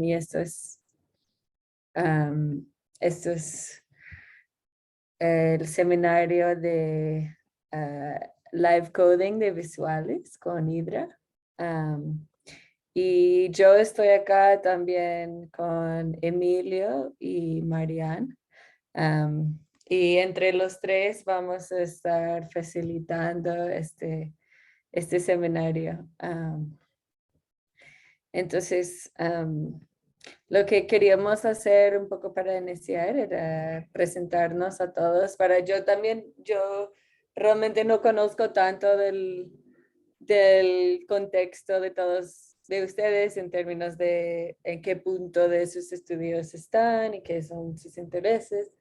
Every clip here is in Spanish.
y esto es el seminario de live coding de visuales con Hydra. Y yo estoy acá también con Emilio y Marianne. Y entre los tres vamos a estar facilitando este seminario. Entonces, lo que queríamos hacer un poco para iniciar era presentarnos a todos. Yo realmente no conozco tanto del contexto de todos de ustedes en términos de en qué punto de sus estudios están y qué son sus intereses.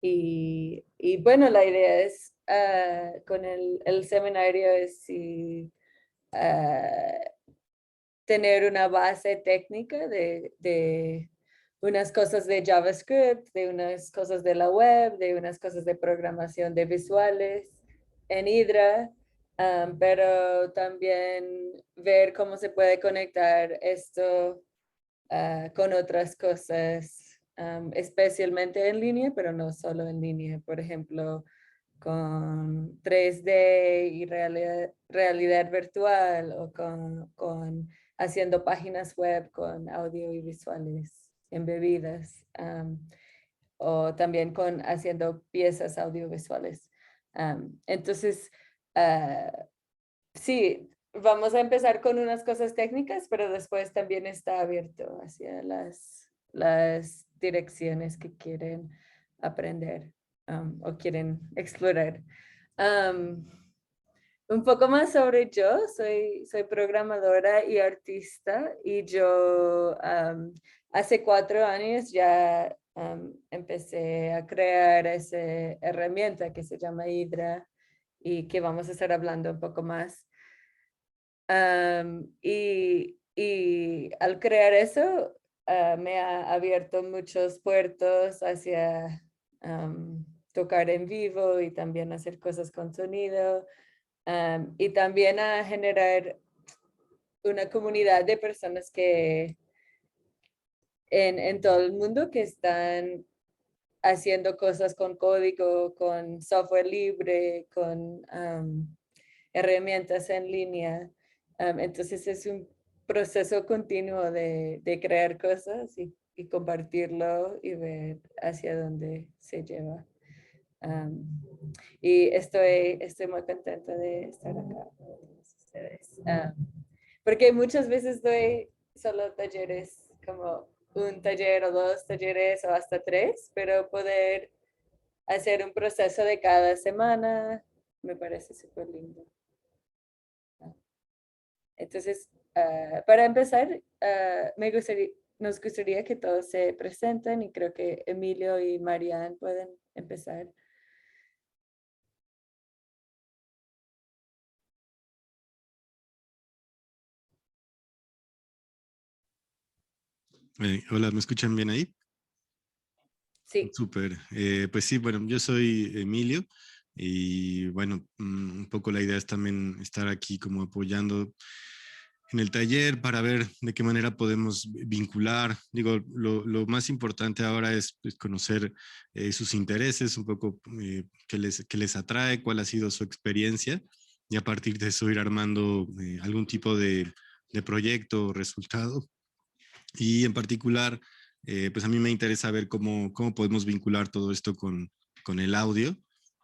Y bueno, la idea es con el seminario es si, tener una base técnica de unas cosas de JavaScript, de unas cosas de la web, de unas cosas de programación de visuales en Hydra, pero también ver cómo se puede conectar esto con otras cosas, especialmente en línea, pero no solo en línea. Por ejemplo, con 3D y realidad virtual o con haciendo páginas web con audio y visuales embebidas, o también con haciendo piezas audiovisuales. Entonces, ah, sí, vamos a empezar con unas cosas técnicas, pero después también está abierto hacia las direcciones que quieren aprender, o quieren explorar. Un poco más sobre yo, soy programadora y artista y yo hace 4 años ya empecé a crear esa herramienta que se llama Hydra y que vamos a estar hablando un poco más. Y al crear eso, me ha abierto muchos puertos hacia tocar en vivo y también hacer cosas con sonido, y también a generar una comunidad de personas que en todo el mundo que están haciendo cosas con código, con software libre, con herramientas en línea. Entonces es un proceso continuo de crear cosas y compartirlo y ver hacia dónde se lleva. Y estoy muy contenta de estar acá con todos ustedes. Porque muchas veces doy solo talleres, como un taller o 2 talleres o hasta 3, pero poder hacer un proceso de cada semana me parece súper lindo. Entonces, para empezar, nos gustaría que todos se presenten y creo que Emilio y Marianne pueden empezar. Hola, ¿me escuchan bien ahí? Sí. Súper. Pues sí, bueno, yo soy Emilio y bueno, un poco la idea es también estar aquí como apoyando en el taller para ver de qué manera podemos vincular. Digo, lo más importante ahora es pues, conocer sus intereses, un poco qué les atrae, cuál ha sido su experiencia y a partir de eso ir armando algún tipo de proyecto o resultado. Y en particular, pues a mí me interesa ver cómo podemos vincular todo esto con el audio,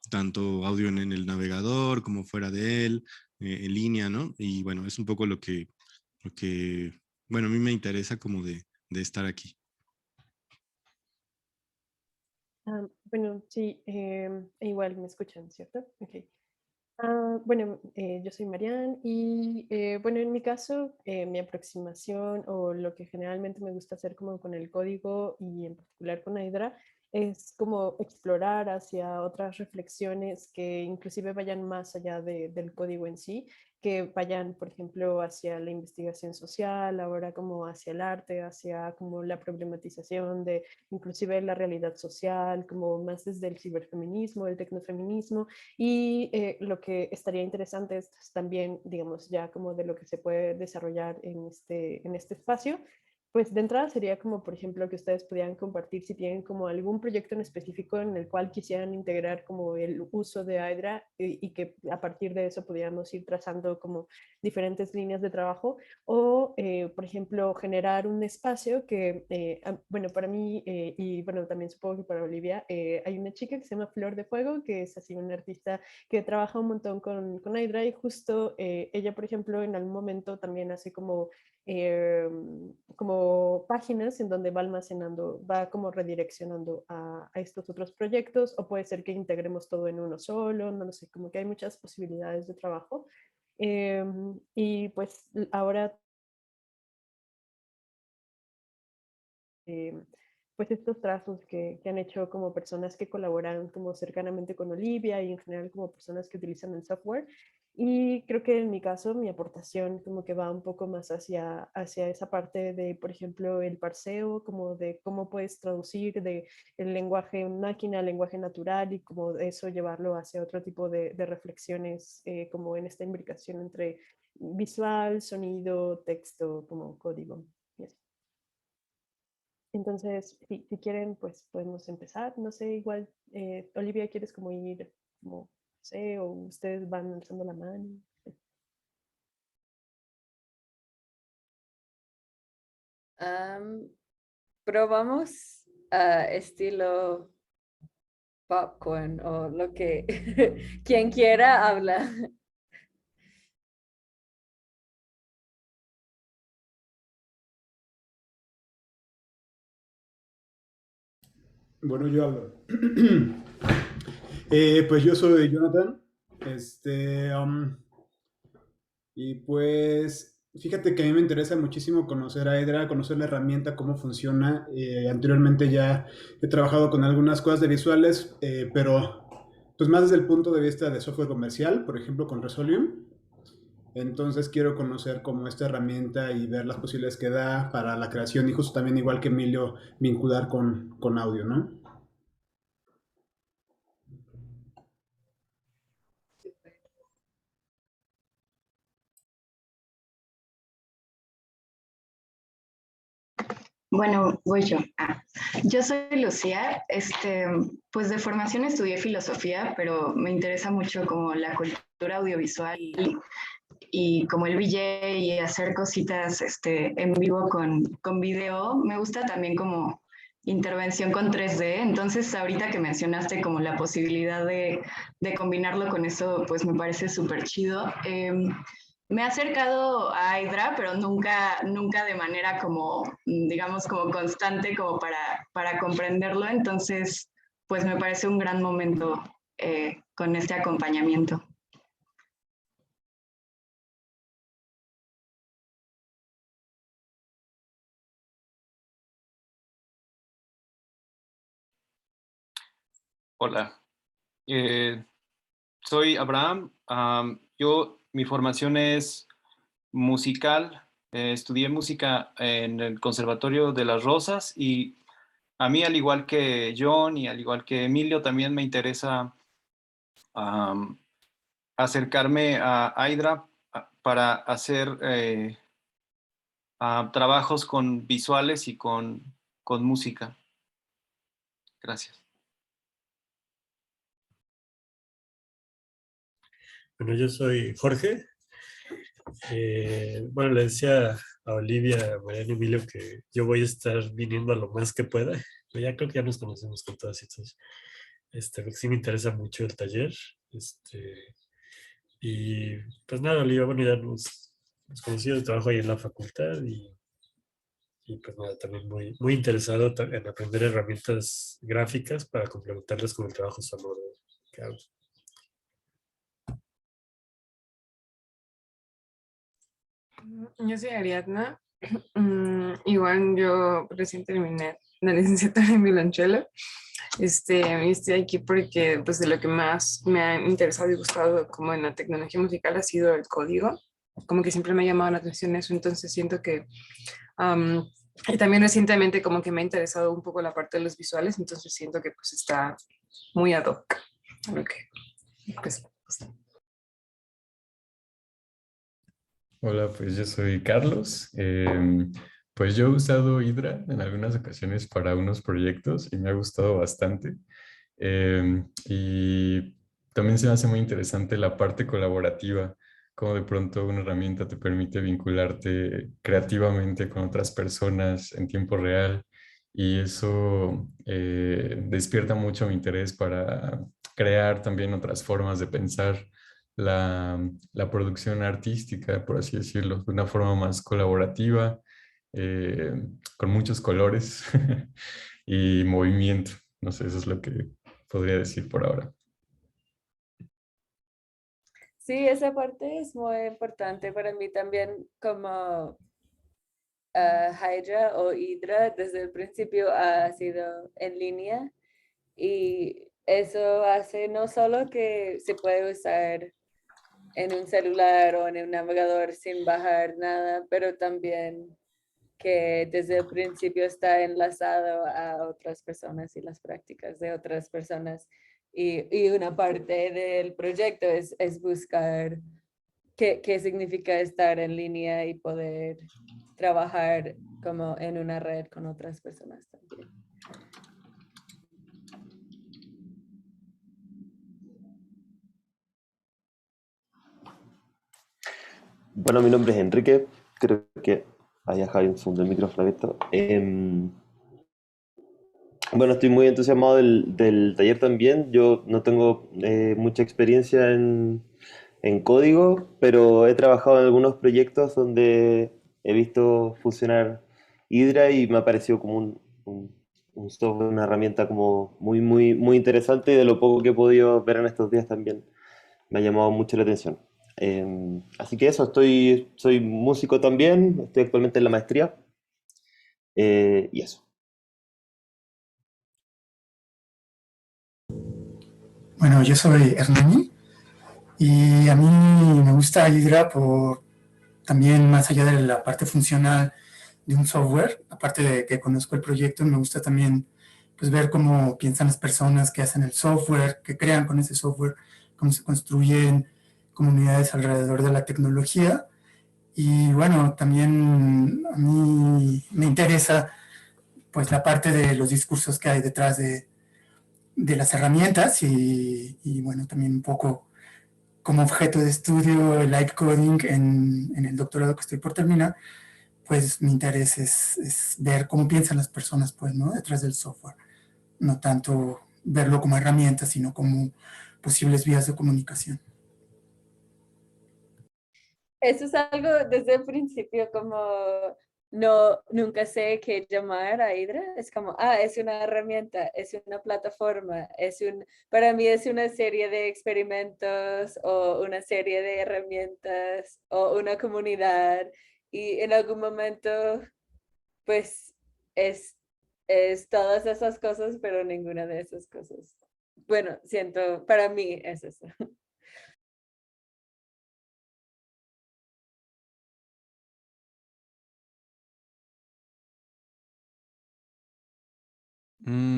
tanto audio en el navegador como fuera de él, en línea, ¿no? Y bueno, es un poco lo que bueno, a mí me interesa como de estar aquí. Bueno, sí, igual me escuchan, ¿cierto? Ok. Bueno, yo soy Marianne y bueno, en mi caso, mi aproximación o lo que generalmente me gusta hacer como con el código y en particular con Hydra es como explorar hacia otras reflexiones que inclusive vayan más allá del código en sí que vayan, por ejemplo, hacia la investigación social, ahora como hacia el arte, hacia como la problematización de inclusive la realidad social, como más desde el ciberfeminismo, el tecnofeminismo, y lo que estaría interesante es también, digamos, ya como de lo que se puede desarrollar en este espacio. Pues de entrada sería como, por ejemplo, que ustedes pudieran compartir si tienen como algún proyecto en específico en el cual quisieran integrar como el uso de Hydra y que a partir de eso pudiéramos ir trazando como diferentes líneas de trabajo o, por ejemplo, generar un espacio que, bueno, para mí y bueno, también supongo que para Olivia, hay una chica que se llama Flor de Fuego, que es así una artista que trabaja un montón con Hydra y justo ella, por ejemplo, en algún momento también hace eh, como páginas en donde va almacenando, va como redireccionando a estos otros proyectos, o puede ser que integremos todo en uno solo, no lo sé, como que hay muchas posibilidades de trabajo. Y pues ahora, eh, pues estos trazos que han hecho como personas que colaboran como cercanamente con Olivia y en general como personas que utilizan el software. Y creo que en mi caso mi aportación como que va un poco más hacia esa parte de, por ejemplo, el parseo, como de cómo puedes traducir de el lenguaje máquina al lenguaje natural y como de eso llevarlo hacia otro tipo de reflexiones, como en esta imbricación entre visual, sonido, texto, como código. Y así. Entonces, si quieren, pues podemos empezar. No sé, igual, Olivia, ¿quieres como ir, como, no sé, o ustedes van alzando la mano? Am, probamos estilo popcorn o lo que quien quiera habla. Bueno, yo hablo. Pues yo soy Jonathan. Y pues fíjate que a mí me interesa muchísimo conocer a Hydra, conocer la herramienta, cómo funciona. Anteriormente ya he trabajado con algunas cosas de visuales, pero pues más desde el punto de vista de software comercial, por ejemplo con Resolume. Entonces quiero conocer cómo esta herramienta y ver las posibilidades que da para la creación y justo también igual que Emilio vincular con audio, ¿no? Bueno, voy yo. Yo soy Lucía. Pues de formación estudié filosofía, pero me interesa mucho como la cultura audiovisual y como el VJ y hacer cositas en vivo con video. Me gusta también como intervención con 3D. Entonces, ahorita que mencionaste como la posibilidad de combinarlo con eso, pues me parece súper chido. Me he acercado a Hydra, pero nunca de manera como, digamos, como constante, como para comprenderlo. Entonces, pues me parece un gran momento con este acompañamiento. Hola, eh, soy Abraham. Mi formación es musical. Estudié música en el Conservatorio de las Rosas y a mí, al igual que John y al igual que Emilio, también me interesa am, acercarme a Hydra para hacer trabajos con visuales y con música. Gracias. Bueno, yo soy Jorge. Bueno, le decía a Olivia, a Mariana y Emilio que yo voy a estar viniendo a lo más que pueda. Pero ya creo que ya nos conocemos con todas estas. Porque sí me interesa mucho el taller. Y pues nada, Olivia, bueno, ya nos conocido, trabajo ahí en la facultad y pues nada, también muy interesado en aprender herramientas gráficas para complementarlas con el trabajo sonoro que hago. Yo soy Ariadna Igual yo recién terminé la licenciatura en violonchelo. Y estoy aquí porque pues, de lo que más me ha interesado y gustado como en la tecnología musical ha sido el código. Como que siempre me ha llamado la atención eso, entonces siento que y también recientemente como que me ha interesado un poco la parte de los visuales, entonces siento que pues está muy ad hoc a lo que pues, Hola, pues yo soy Carlos. Pues yo he usado Hydra en algunas ocasiones para unos proyectos y me ha gustado bastante. Y también se me hace muy interesante la parte colaborativa, cómo de pronto una herramienta te permite vincularte creativamente con otras personas en tiempo real y eso despierta mucho mi interés para crear también otras formas de pensar la producción artística, por así decirlo, de una forma más colaborativa, eh, con muchos colores y movimiento. No sé, eso es lo que podría decir por ahora. Sí, esa parte es muy importante para mí también como Hydra o Hydra desde el principio ha sido en línea y eso hace no solo que se puede usar en un celular o en un navegador sin bajar nada, pero también que desde el principio está enlazado a otras personas y las prácticas de otras personas. Y una parte del proyecto es buscar qué significa estar en línea y poder trabajar como en una red con otras personas también. Bueno, mi nombre es Enrique, creo que ahí Javi en segundo el micrófono abierto. Bueno, estoy muy entusiasmado del taller también. Yo no tengo mucha experiencia en código, pero he trabajado en algunos proyectos donde he visto funcionar Hydra y me ha parecido como un software, una herramienta como muy interesante y de lo poco que he podido ver en estos días también me ha llamado mucho la atención. Así que eso, soy músico también, estoy actualmente en la maestría y eso. Bueno, yo soy Hernani y a mí me gusta Hydra por también más allá de la parte funcional de un software, aparte de que conozco el proyecto, me gusta también pues ver cómo piensan las personas que hacen el software, que crean con ese software, cómo se construyen comunidades alrededor de la tecnología. Y bueno, también a mí me interesa pues la parte de los discursos que hay detrás de las herramientas y bueno, también un poco como objeto de estudio el live coding en el doctorado que estoy por terminar, pues mi interés es ver cómo piensan las personas, pues, ¿no? Detrás del software. No tanto verlo como herramienta, sino como posibles vías de comunicación. Eso es algo desde el principio como nunca sé qué llamar a Hydra. Es como, es una herramienta, es una plataforma, para mí es una serie de experimentos o una serie de herramientas o una comunidad y en algún momento pues es, es todas esas cosas, pero ninguna de esas cosas. Bueno, siento, para mí es eso.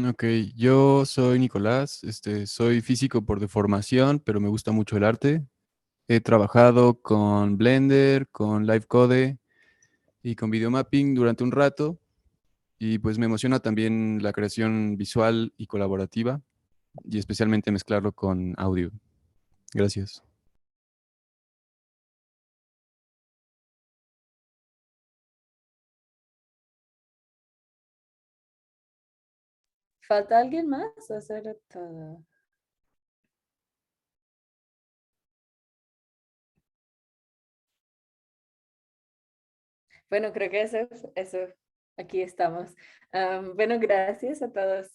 Ok, yo soy Nicolás, soy físico por deformación, pero me gusta mucho el arte. He trabajado con Blender, con Livecode y con videomapping durante un rato y pues me emociona también la creación visual y colaborativa y especialmente mezclarlo con audio. Gracias. ¿Falta alguien más o hacer todo? Bueno, creo que eso, aquí estamos. Bueno, gracias a todos.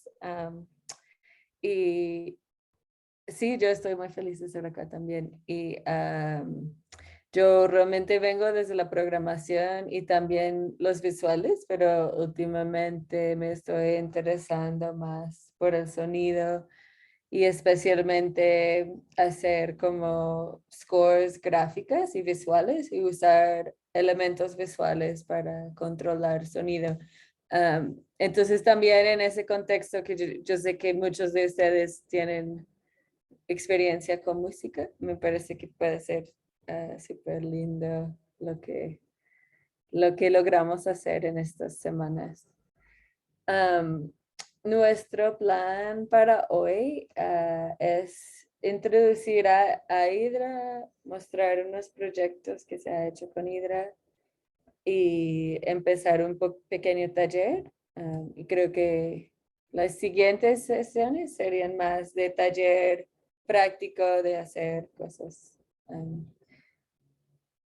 Y sí, yo estoy muy feliz de estar acá también. Y Yo realmente vengo desde la programación y también los visuales, pero últimamente me estoy interesando más por el sonido y especialmente hacer como scores gráficas y visuales y usar elementos visuales para controlar sonido. Entonces también en ese contexto que yo sé que muchos de ustedes tienen experiencia con música, me parece que puede ser súper lindo lo que logramos hacer en estas semanas. Nuestro plan para hoy es introducir a Hydra, mostrar unos proyectos que se ha hecho con Hydra y empezar un pequeño taller. Y creo que las siguientes sesiones serían más de taller práctico de hacer cosas.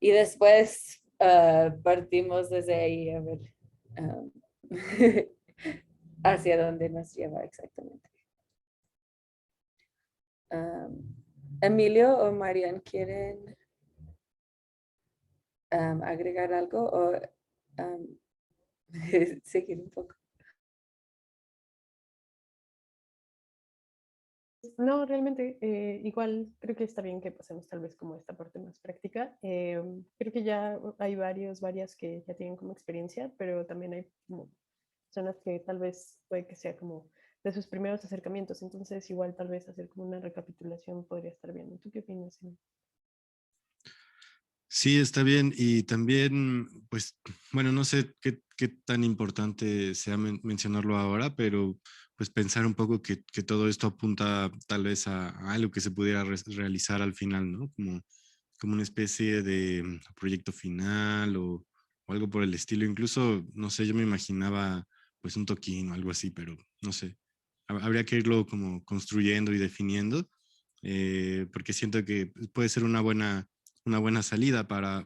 Y después partimos desde ahí a ver hacia dónde nos lleva exactamente. Emilio o Marian, ¿quieren agregar algo o seguir un poco? No, realmente, igual creo que está bien que pasemos tal vez como esta parte más práctica. Creo que ya hay varias que ya tienen como experiencia, pero también hay como personas que tal vez puede que sea como de sus primeros acercamientos, entonces igual tal vez hacer como una recapitulación podría estar bien. ¿Tú qué opinas? Sí, está bien. Y también, pues, bueno, no sé qué tan importante sea mencionarlo ahora, pero pues pensar un poco que todo esto apunta tal vez a algo que se pudiera realizar al final, ¿no? Como una especie de proyecto final o algo por el estilo. Incluso, no sé, yo me imaginaba pues un toquín o algo así, pero no sé. Habría que irlo como construyendo y definiendo, porque siento que puede ser una buena salida para,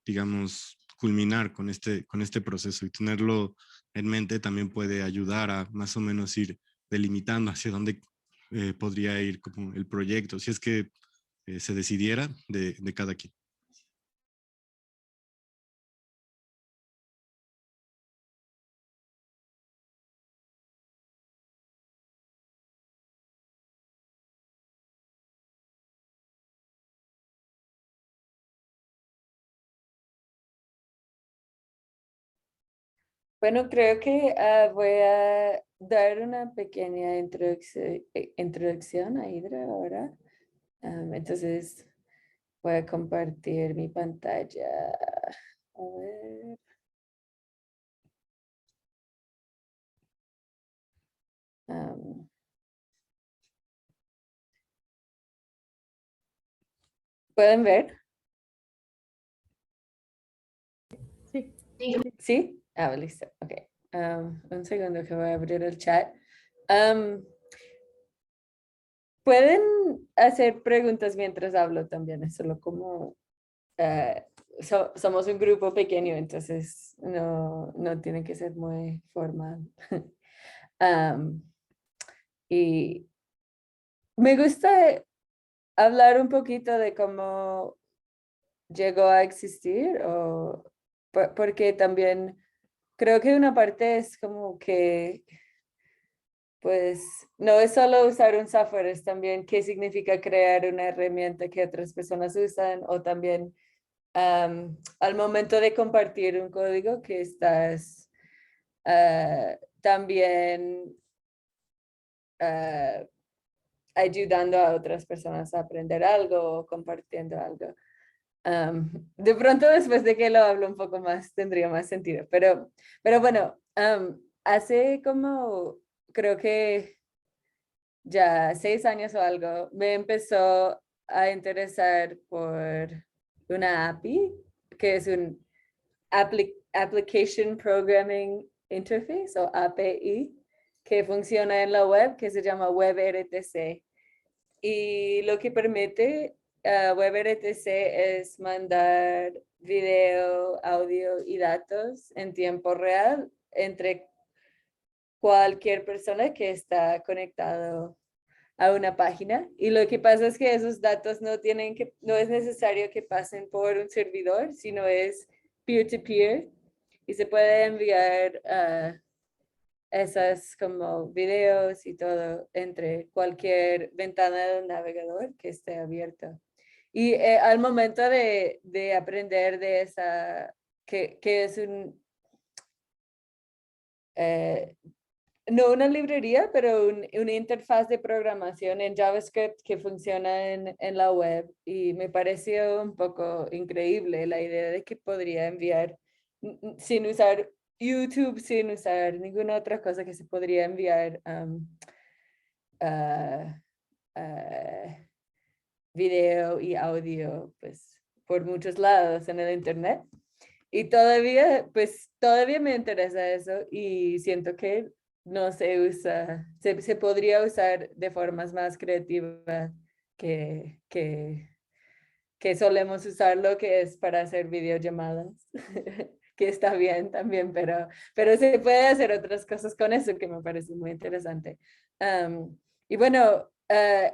digamos, culminar con este proceso, y tenerlo en mente también puede ayudar a más o menos ir delimitando hacia dónde podría ir como el proyecto, si es que se decidiera de cada quien. Bueno, creo que voy a dar una pequeña introducción a Hydra ahora. Entonces voy a compartir mi pantalla. A ver. ¿Pueden ver? Sí. ¿Sí? Ah, listo. Ok. Un segundo que voy a abrir el chat. Pueden hacer preguntas mientras hablo también. Es solo como somos un grupo pequeño, entonces no tiene que ser muy formal. Y me gusta hablar un poquito de cómo llegó a existir, porque también creo que una parte es como que, pues, no es solo usar un software, es también qué significa crear una herramienta que otras personas usan, o también al momento de compartir un código que estás también ayudando a otras personas a aprender algo o compartiendo algo. De pronto después de que lo hablo un poco más tendría más sentido, pero bueno, hace como creo que ya 6 años o algo me empezó a interesar por una API que es un Application Programming Interface o API que funciona en la web, que se llama WebRTC. Y lo que permite WebRTC es mandar video, audio y datos en tiempo real entre cualquier persona que está conectado a una página. Y lo que pasa es que esos datos no es necesario que pasen por un servidor, sino es peer-to-peer y se puede enviar esas como videos y todo entre cualquier ventana del navegador que esté abierta. Y al momento de aprender de esa, que es no una librería, pero una interfaz de programación en JavaScript que funciona en la web. Y me pareció un poco increíble la idea de que podría enviar sin usar YouTube, sin usar ninguna otra cosa que se podría enviar video y audio pues por muchos lados en el internet. Y todavía me interesa eso y siento que no se usa, se podría usar de formas más creativas que, que solemos usarlo, que es para hacer videollamadas, que está bien también, pero se puede hacer otras cosas con eso que me parece muy interesante. Y bueno,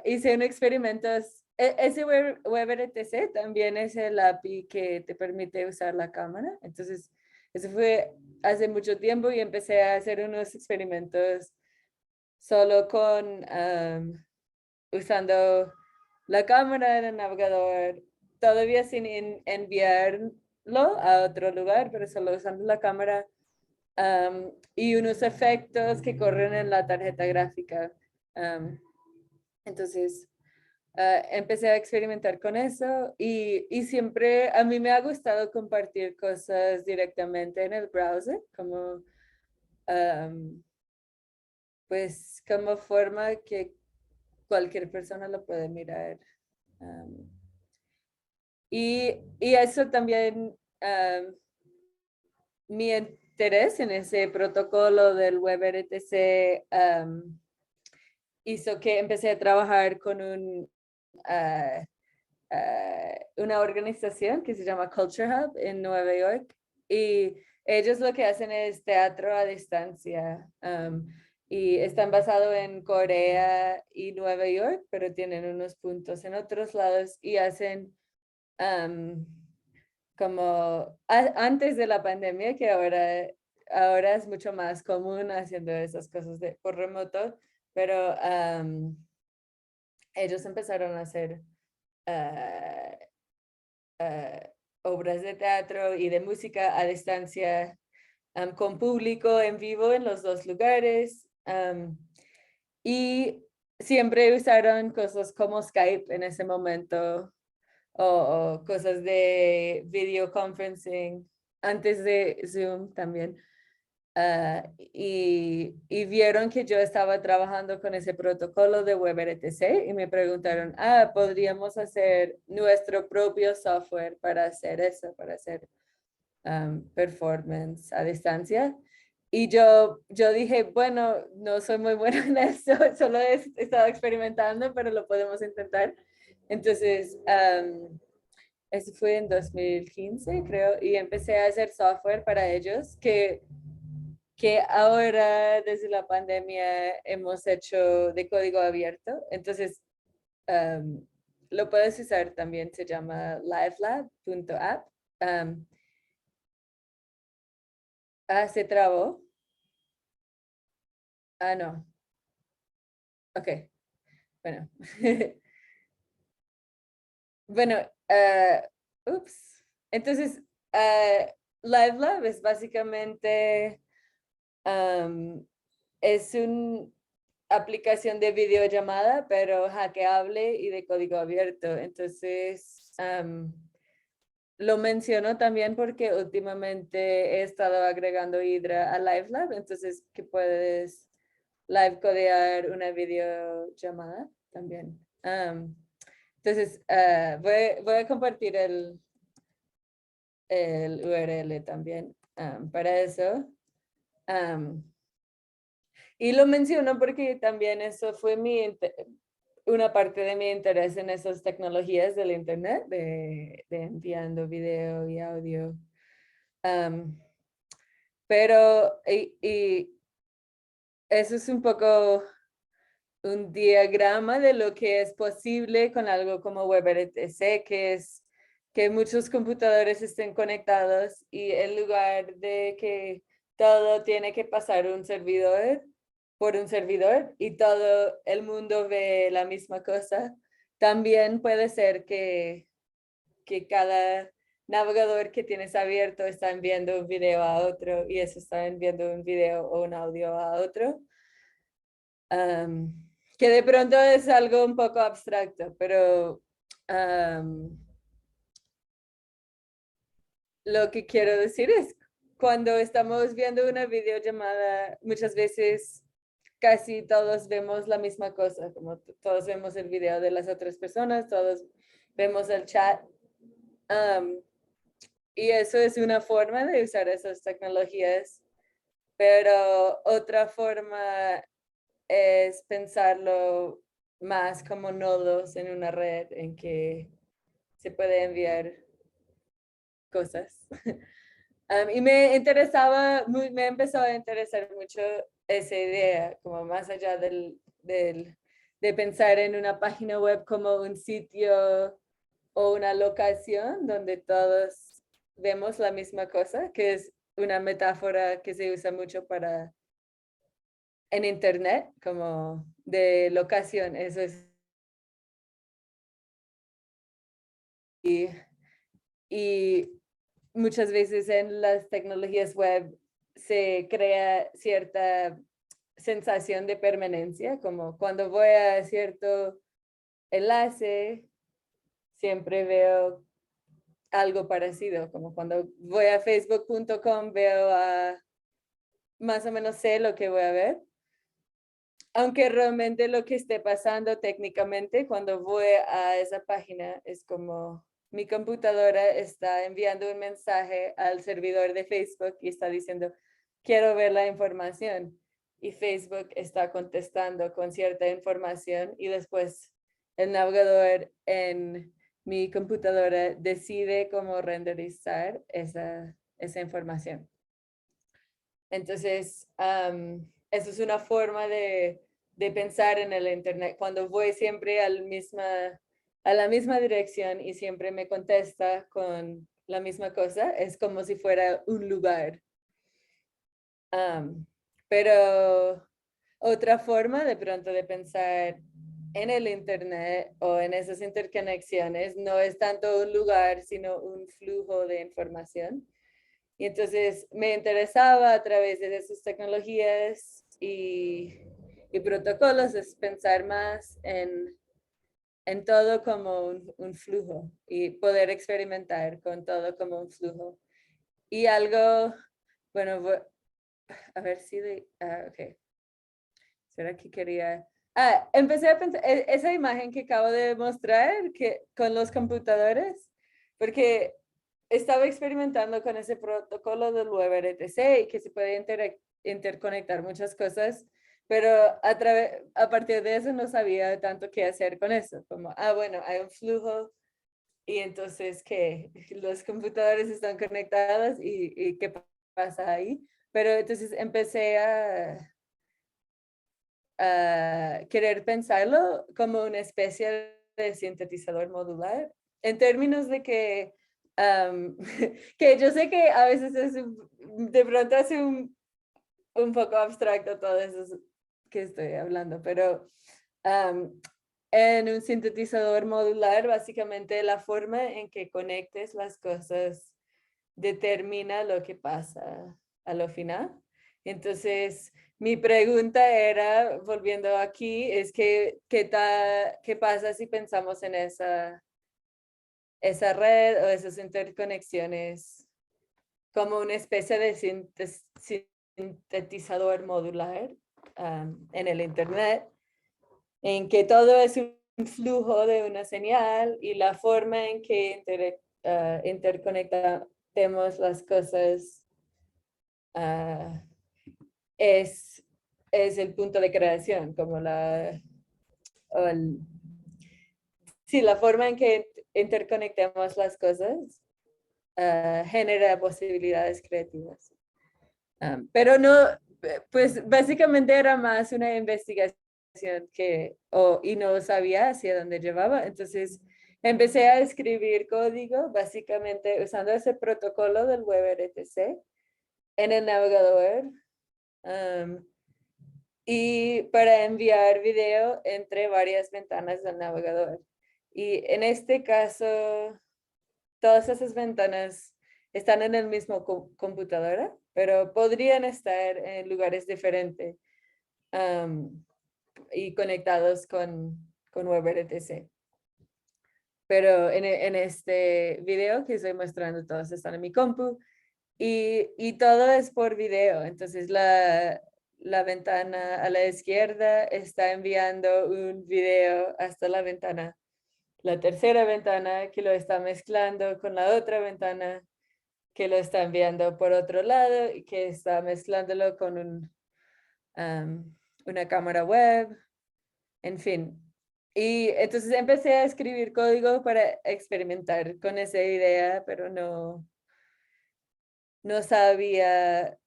hice un experimento. Ese WebRTC también es el API que te permite usar la cámara. Entonces, eso fue hace mucho tiempo y empecé a hacer unos experimentos solo con usando la cámara en el navegador, todavía sin enviarlo a otro lugar, pero solo usando la cámara y unos efectos que corren en la tarjeta gráfica. Entonces, empecé a experimentar con eso y siempre a mí me ha gustado compartir cosas directamente en el browser, como pues como forma que cualquier persona lo puede mirar. Y eso también, mi interés en ese protocolo del WebRTC hizo que empecé a trabajar con una organización que se llama Culture Hub en Nueva York y ellos lo que hacen es teatro a distancia y están basados en Corea y Nueva York, pero tienen unos puntos en otros lados y hacen como antes de la pandemia, que ahora es mucho más común haciendo esas cosas por remoto, pero ellos empezaron a hacer obras de teatro y de música a distancia con público en vivo en los dos lugares. Y siempre usaron cosas como Skype en ese momento o cosas de video conferencing antes de Zoom también. Y vieron que yo estaba trabajando con ese protocolo de WebRTC y me preguntaron, podríamos hacer nuestro propio software para hacer eso, para hacer performance a distancia. Y yo dije, bueno, no soy muy buena en eso, solo he estado experimentando, pero lo podemos intentar. Entonces, eso fue en 2015, creo, y empecé a hacer software para ellos que ahora desde la pandemia hemos hecho de código abierto. Entonces, lo puedes usar también, se llama livelab.app. Se trabó. No. Ok, bueno. Bueno, ups. Entonces, LiveLab es básicamente es una aplicación de videollamada, pero hackeable y de código abierto. Entonces, lo menciono también porque últimamente he estado agregando Hydra a LiveLab, entonces que puedes live codear una videollamada también. Entonces, voy a compartir el URL también para eso. Y lo menciono porque también eso fue una parte de mi interés en esas tecnologías del internet, de enviando video y audio. Pero y eso es un poco un diagrama de lo que es posible con algo como WebRTC, que es que muchos computadores estén conectados y en lugar de que todo tiene que pasar por un servidor y todo el mundo ve la misma cosa, también puede ser que cada navegador que tienes abierto está enviando un video a otro y eso está enviando un video o un audio a otro. Que de pronto es algo un poco abstracto, pero lo que quiero decir es, cuando estamos viendo una videollamada, muchas veces casi todos vemos la misma cosa, como todos vemos el video de las otras personas, todos vemos el chat. Y eso es una forma de usar esas tecnologías, pero otra forma es pensarlo más como nodos en una red en que se puede enviar cosas. Y me empezó a interesar mucho esa idea, como más allá de pensar en una página web como un sitio o una locación donde todos vemos la misma cosa, que es una metáfora que se usa mucho en internet, como de locación. Eso es. Y muchas veces en las tecnologías web se crea cierta sensación de permanencia, como cuando voy a cierto enlace, siempre veo algo parecido, como cuando voy a facebook.com veo más o menos sé lo que voy a ver. Aunque realmente lo que esté pasando técnicamente cuando voy a esa página es como mi computadora está enviando un mensaje al servidor de Facebook y está diciendo, quiero ver la información. Y Facebook está contestando con cierta información y después el navegador en mi computadora decide cómo renderizar esa información. Entonces, eso es una forma de pensar en el internet. Cuando voy siempre a la misma dirección y siempre me contesta con la misma cosa, es como si fuera un lugar. Pero otra forma de pronto de pensar en el internet o en esas interconexiones no es tanto un lugar, sino un flujo de información. Y entonces me interesaba a través de esas tecnologías y protocolos es pensar más en todo como un flujo y poder experimentar con todo como un flujo. Y algo, bueno, a ver si ok. ¿Será que quería? Empecé a pensar, esa imagen que acabo de mostrar con los computadores, porque estaba experimentando con ese protocolo del WebRTC y que se puede interconectar muchas cosas, pero a partir de eso no sabía tanto qué hacer con eso, como, bueno, hay un flujo y entonces que los computadores están conectados y qué pasa ahí, pero entonces empecé a querer pensarlo como una especie de sintetizador modular, en términos de que que yo sé que a veces de pronto es un poco abstracto todo eso que estoy hablando, pero en un sintetizador modular, básicamente la forma en que conectes las cosas determina lo que pasa a lo final. Entonces, mi pregunta era, volviendo aquí, es que, ¿qué pasa si pensamos en esa red o esas interconexiones como una especie de sintetizador modular en el internet, en que todo es un flujo de una señal y la forma en que interconectamos las cosas es el punto de creación, como la forma en que interconectamos las cosas genera posibilidades creativas. Pero no, pues básicamente era más una investigación y no sabía hacia dónde llevaba. Entonces empecé a escribir código básicamente usando ese protocolo del WebRTC en el navegador y para enviar video entre varias ventanas del navegador. Y en este caso, todas esas ventanas están en el mismo computadora, pero podrían estar en lugares diferentes y conectados con WebRTC. Pero en este video que estoy mostrando, todos están en mi compu y todo es por video. Entonces la ventana a la izquierda está enviando un video hasta la tercera ventana que lo está mezclando con la otra ventana que lo está enviando por otro lado y que está mezclándolo con una cámara web, en fin. Y entonces empecé a escribir código para experimentar con esa idea, pero no sabía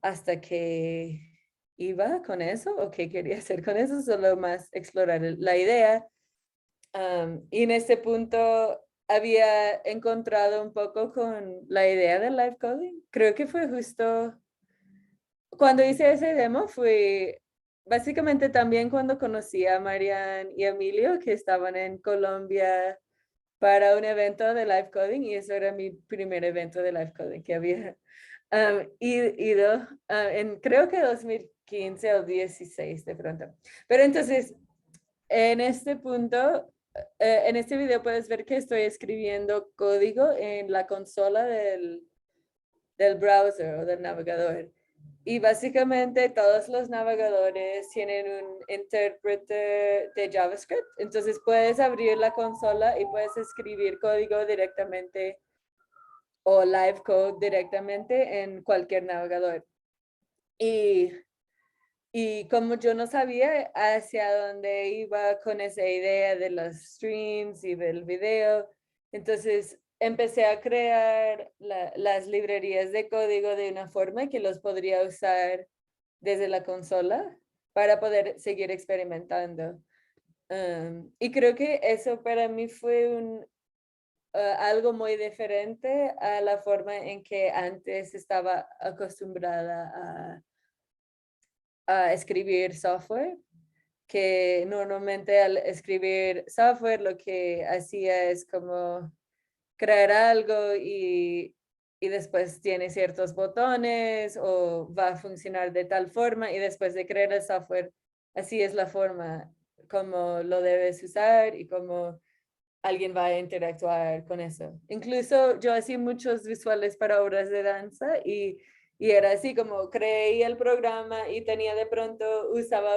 hasta qué iba con eso o qué quería hacer con eso, solo más explorar la idea. Y en este punto había encontrado un poco con la idea del live coding. Creo que fue justo cuando hice ese demo, fue básicamente también cuando conocí a Marian y Emilio, que estaban en Colombia para un evento de live coding, y eso era mi primer evento de live coding que había ido en creo que 2015 o 16 de pronto. Pero entonces, en este punto, en este video puedes ver que estoy escribiendo código en la consola del browser o del navegador. Y básicamente todos los navegadores tienen un intérprete de JavaScript. Entonces puedes abrir la consola y puedes escribir código directamente o live code directamente en cualquier navegador. Y como yo no sabía hacia dónde iba con esa idea de los streams y del video, entonces empecé a crear las librerías de código de una forma que los podría usar desde la consola para poder seguir experimentando. Y creo que eso para mí fue algo muy diferente a la forma en que antes estaba acostumbrada a escribir software, que normalmente al escribir software lo que hacía es como crear algo y después tiene ciertos botones o va a funcionar de tal forma y después de crear el software, así es la forma como lo debes usar y cómo alguien va a interactuar con eso. Incluso yo hacía muchos visuales para obras de danza y era así como creé el programa y tenía de pronto, usaba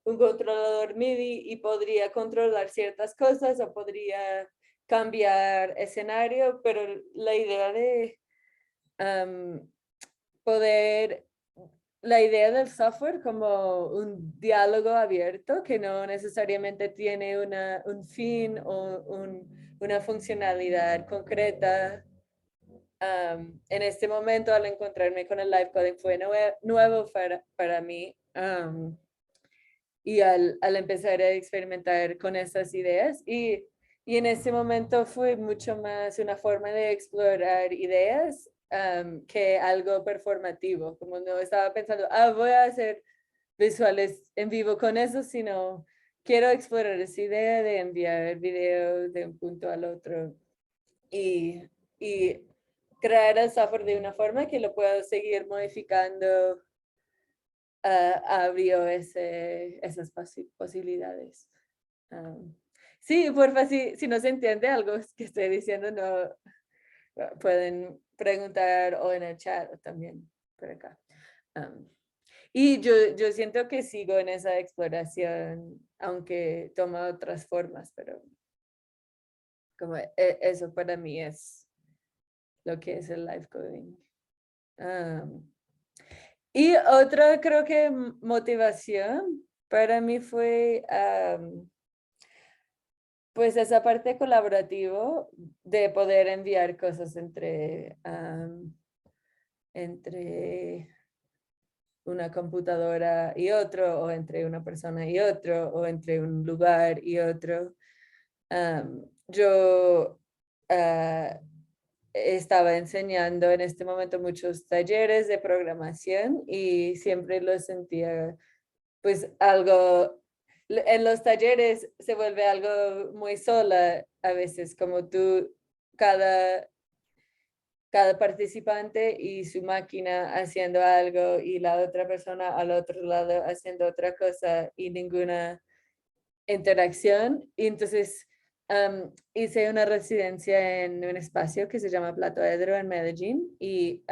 un controlador MIDI y podría controlar ciertas cosas o podría cambiar escenario, pero la idea de la idea del software como un diálogo abierto que no necesariamente tiene un fin o una funcionalidad concreta. En este momento, al encontrarme con el live coding, fue nuevo para mí. Y al empezar a experimentar con esas ideas. Y en ese momento fue mucho más una forma de explorar ideas que algo performativo. Como no estaba pensando, voy a hacer visuales en vivo con eso, sino quiero explorar esa idea de enviar videos de un punto al otro y crear el software de una forma que lo puedo seguir modificando. Abrió esas posibilidades. Sí, porfa, si no se entiende algo que estoy diciendo, no pueden preguntar o en el chat o también por acá. Y yo siento que sigo en esa exploración, aunque toma otras formas, pero como eso para mí es lo que es el live coding. Y otra, creo que motivación para mí fue pues esa parte colaborativa de poder enviar cosas entre una computadora y otro, o entre una persona y otro, o entre un lugar y otro. Yo estaba enseñando en este momento muchos talleres de programación y siempre lo sentía pues algo, en los talleres se vuelve algo muy sola a veces, como tú, cada participante y su máquina haciendo algo y la otra persona al otro lado haciendo otra cosa y ninguna interacción. Y entonces hice una residencia en un espacio que se llama Plato Edro en Medellín y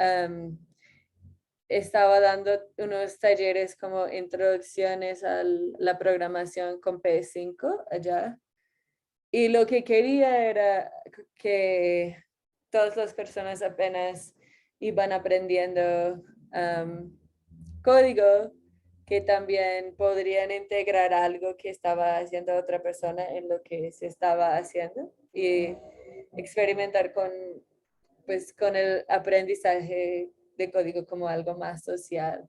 estaba dando unos talleres como introducciones a la programación con P5 allá. Y lo que quería era que todas las personas apenas iban aprendiendo código, que también podrían integrar algo que estaba haciendo otra persona en lo que se estaba haciendo y experimentar pues, con el aprendizaje de código como algo más social.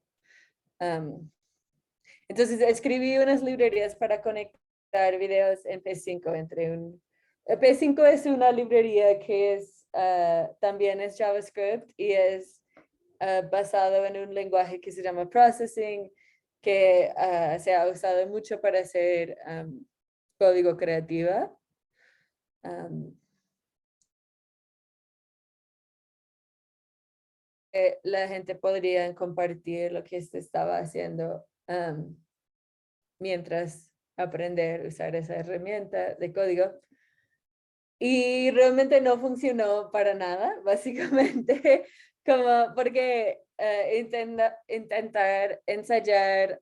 Entonces escribí unas librerías para conectar videos en P5 P5 es una librería que también es JavaScript y es basado en un lenguaje que se llama Processing, que se ha usado mucho para hacer código creativa. La gente podría compartir lo que se estaba haciendo mientras aprender a usar esa herramienta de código. Y realmente no funcionó para nada, básicamente, como porque intentar ensayar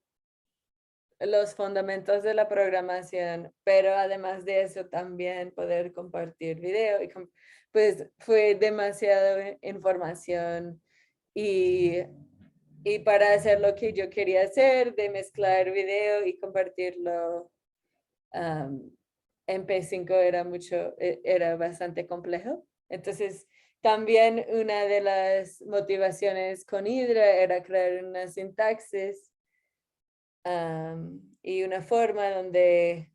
los fundamentos de la programación, pero además de eso también poder compartir video. Pues fue demasiada información y para hacer lo que yo quería hacer, de mezclar video y compartirlo en P5 era bastante complejo. Entonces, también una de las motivaciones con Hydra era crear una sintaxis y una forma donde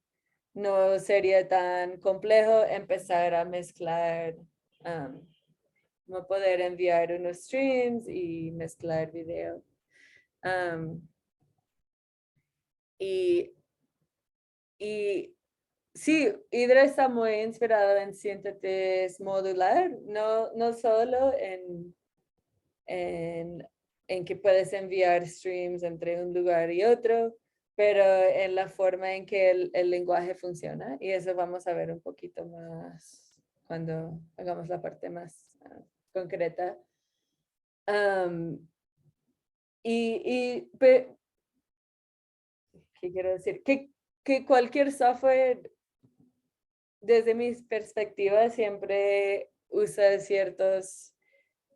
no sería tan complejo empezar a mezclar, como poder enviar unos streams y mezclar video. Y sí, Hydra está muy inspirado en síntesis modular, no solo en que puedes enviar streams entre un lugar y otro, pero en la forma en que el lenguaje funciona. Y eso vamos a ver un poquito más cuando hagamos la parte más concreta. ¿Qué quiero decir? Que cualquier software, desde mi perspectiva, siempre usa ciertas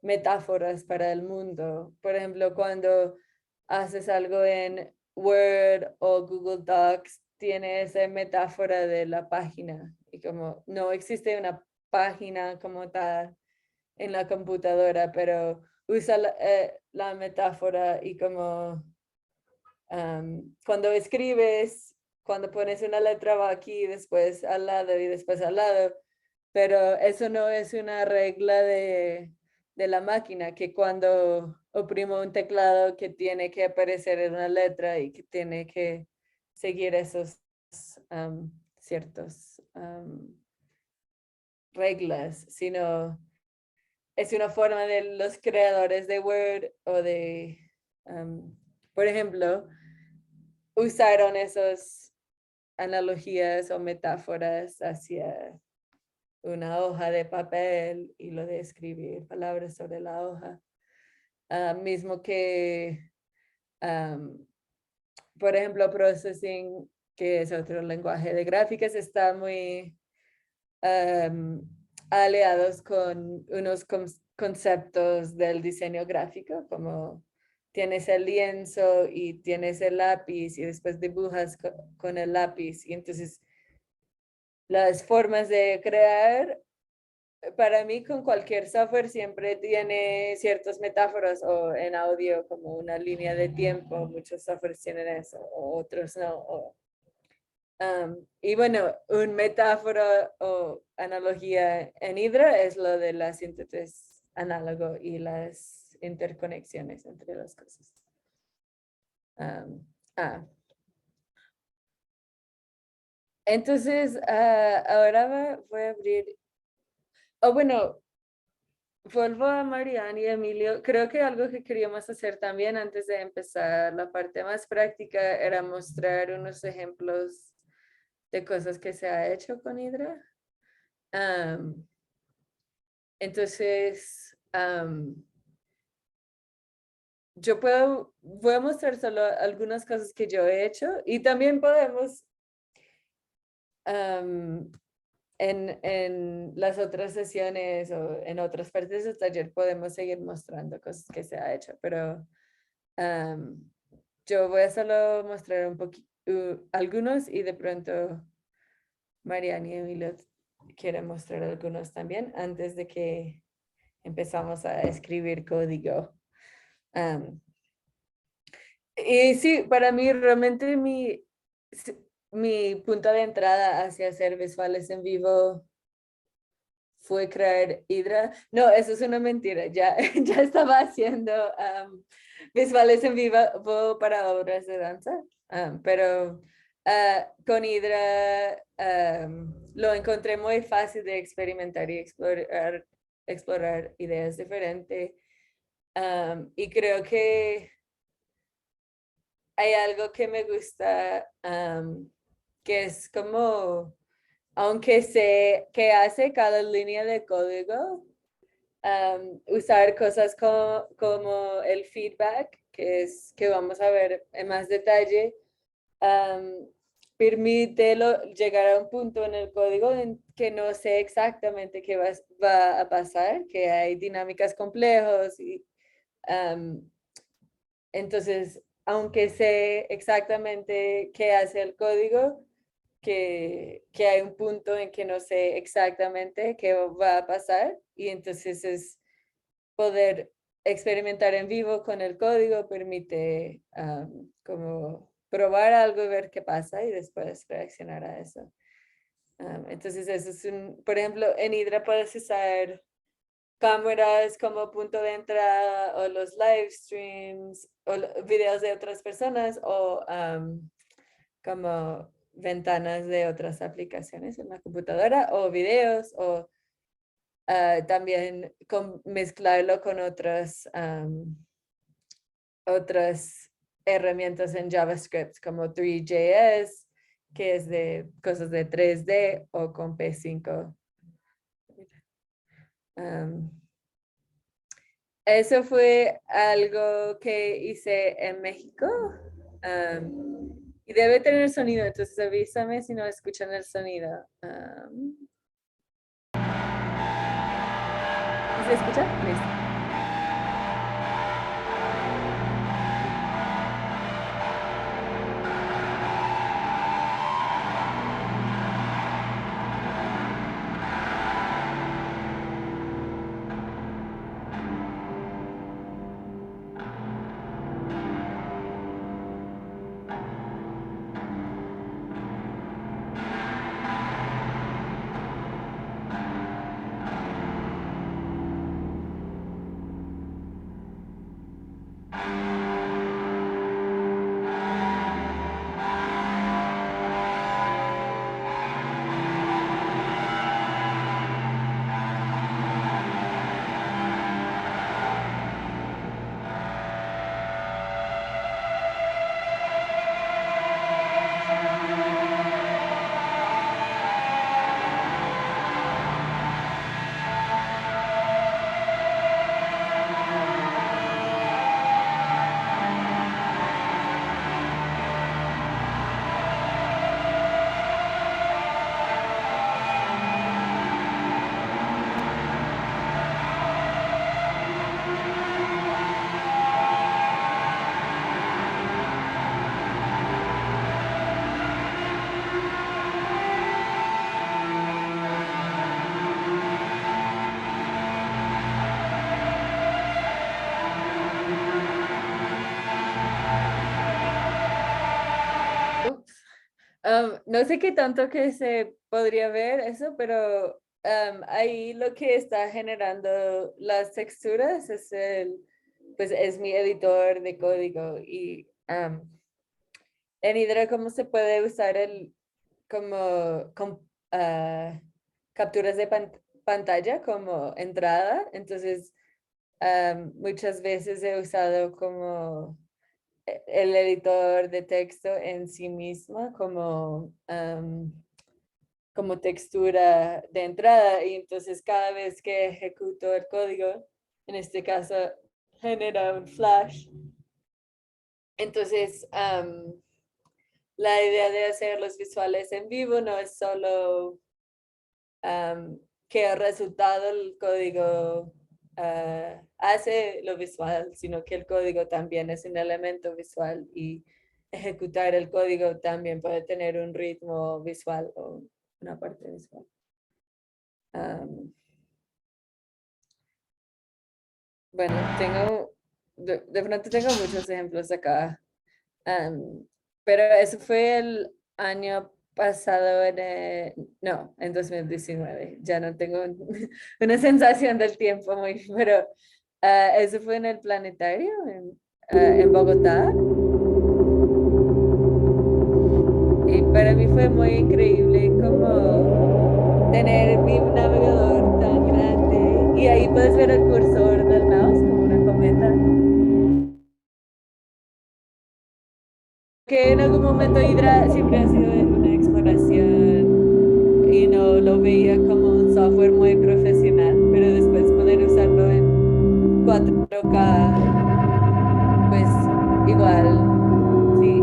metáforas para el mundo. Por ejemplo, cuando haces algo en Word o Google Docs, tiene esa metáfora de la página. Y como no existe una página como tal en la computadora, pero usa la metáfora y como cuando escribes, cuando pones una letra va aquí, después al lado y después al lado, pero eso no es una regla de la máquina, que cuando oprimo un teclado que tiene que aparecer en una letra y que tiene que seguir esos ciertos reglas, sino es una forma de los creadores de Word o de, por ejemplo, usaron esas analogías o metáforas hacia una hoja de papel y lo de escribir palabras sobre la hoja. Mismo que, por ejemplo, Processing, que es otro lenguaje de gráficas, está muy aliados con unos conceptos del diseño gráfico, como tienes el lienzo y tienes el lápiz y después dibujas con el lápiz. Y entonces las formas de crear para mí con cualquier software siempre tiene ciertas metáforas o en audio como una línea de tiempo. Muchos softwares tienen eso, o otros no. Y bueno, una metáfora o analogía en Hydra es lo de la síntesis análogo y las interconexiones entre las cosas. Entonces, ahora voy a abrir. Bueno, vuelvo a Marianne y Emilio. Creo que algo que queríamos hacer también antes de empezar la parte más práctica era mostrar unos ejemplos de cosas que se ha hecho con Hydra. Entonces, voy a mostrar solo algunas cosas que yo he hecho y también podemos en las otras sesiones o en otras partes del taller podemos seguir mostrando cosas que se ha hecho, pero yo voy a solo mostrar un poquito algunos y de pronto Marianne y Emilio quieren mostrar algunos también antes de que empezamos a escribir código. Y sí, para mí realmente mi punto de entrada hacia hacer visuales en vivo fue crear Hydra. No, eso es una mentira. Ya estaba haciendo visuales en vivo para obras de danza, pero con Hydra lo encontré muy fácil de experimentar y explorar ideas diferentes. Y creo que hay algo que me gusta, que es como, aunque sé qué hace cada línea de código, usar cosas como el feedback, que vamos a ver en más detalle, permite llegar a un punto en el código en que no sé exactamente qué va a pasar, que hay dinámicas complejas y entonces, aunque sé exactamente qué hace el código, que hay un punto en que no sé exactamente qué va a pasar y entonces es poder experimentar en vivo con el código permite como probar algo y ver qué pasa y después reaccionar a eso. Entonces eso es por ejemplo, en Hydra puedes usar cámaras como punto de entrada o los live streams o videos de otras personas o como ventanas de otras aplicaciones en la computadora o videos o también mezclarlo con otras herramientas en JavaScript como 3JS, que es de cosas de 3D o con P5. Eso fue algo que hice en México y debe tener sonido, entonces avísame si no escuchan el sonido. ¿Se escucha? Listo. No sé qué tanto que se podría ver eso, pero ahí lo que está generando las texturas es pues es mi editor de código y en Hydra cómo se puede usar ah, capturas de pantalla como entrada, entonces muchas veces he usado como el editor de texto en sí mismo como textura de entrada y entonces cada vez que ejecuto el código, en este caso genera un flash. Entonces, la idea de hacer los visuales en vivo no es solo que el resultado del código hace lo visual, sino que el código también es un elemento visual y ejecutar el código también puede tener un ritmo visual o una parte visual. Bueno, de pronto tengo muchos ejemplos acá, pero eso fue el año pasado, en 2019. Ya no tengo una sensación del tiempo muy, pero eso fue en el planetario en Bogotá. Y para mí fue muy increíble como tener mi navegador tan grande y ahí puedes ver el cursor del mouse como una cometa. Que en algún momento Hydra siempre ha sido una exploración y no lo veía como un software muy profesional, pero después poder usarlo en 4K, pues igual, sí,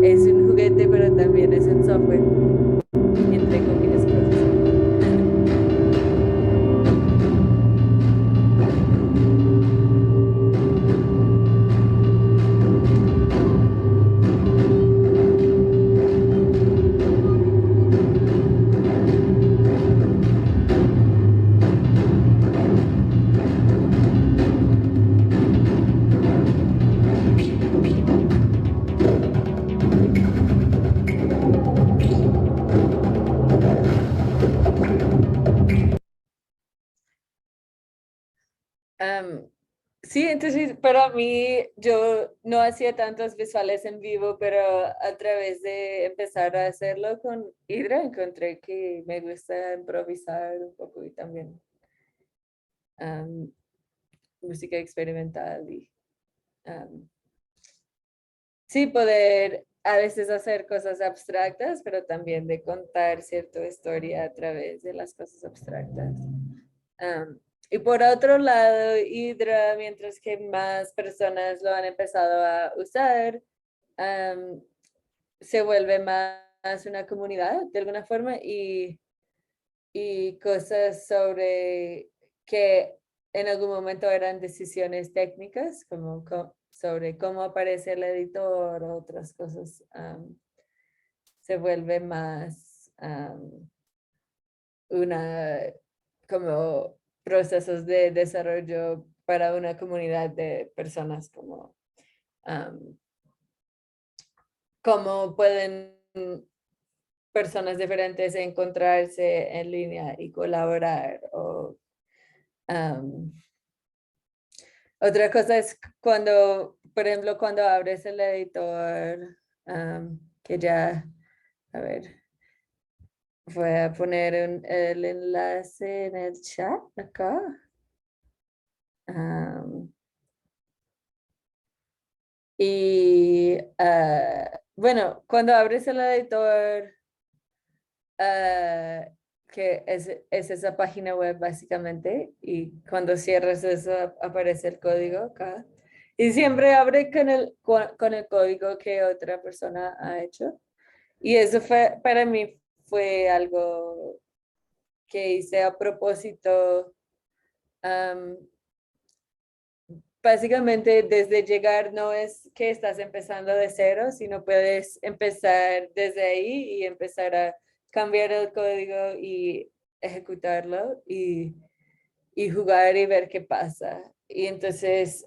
es un juguete, pero también es un software, entre comillas, profesional. Sí, entonces para mí yo no hacía tantos visuales en vivo, pero a través de empezar a hacerlo con Hydra encontré que me gusta improvisar un poco y también música experimental y sí poder a veces hacer cosas abstractas, pero también de contar cierta historia a través de las cosas abstractas. Y por otro lado, Hydra, mientras que más personas lo han empezado a usar, se vuelve más una comunidad de alguna forma y cosas sobre que en algún momento eran decisiones técnicas, como sobre cómo aparece el editor o otras cosas, se vuelve más como procesos de desarrollo para una comunidad de personas como cómo pueden personas diferentes encontrarse en línea y colaborar. Otra cosa es cuando, por ejemplo, cuando abres el editor, que ya, a ver, voy a poner el enlace en el chat acá. Y bueno, cuando abres el editor, que es esa página web básicamente, y cuando cierras eso aparece el código acá. Y siempre abre con el código que otra persona ha hecho. Y eso para mí fue algo que hice a propósito. Básicamente, desde llegar no es que estás empezando de cero, sino puedes empezar desde ahí y empezar a cambiar el código y ejecutarlo y jugar y ver qué pasa. Y entonces,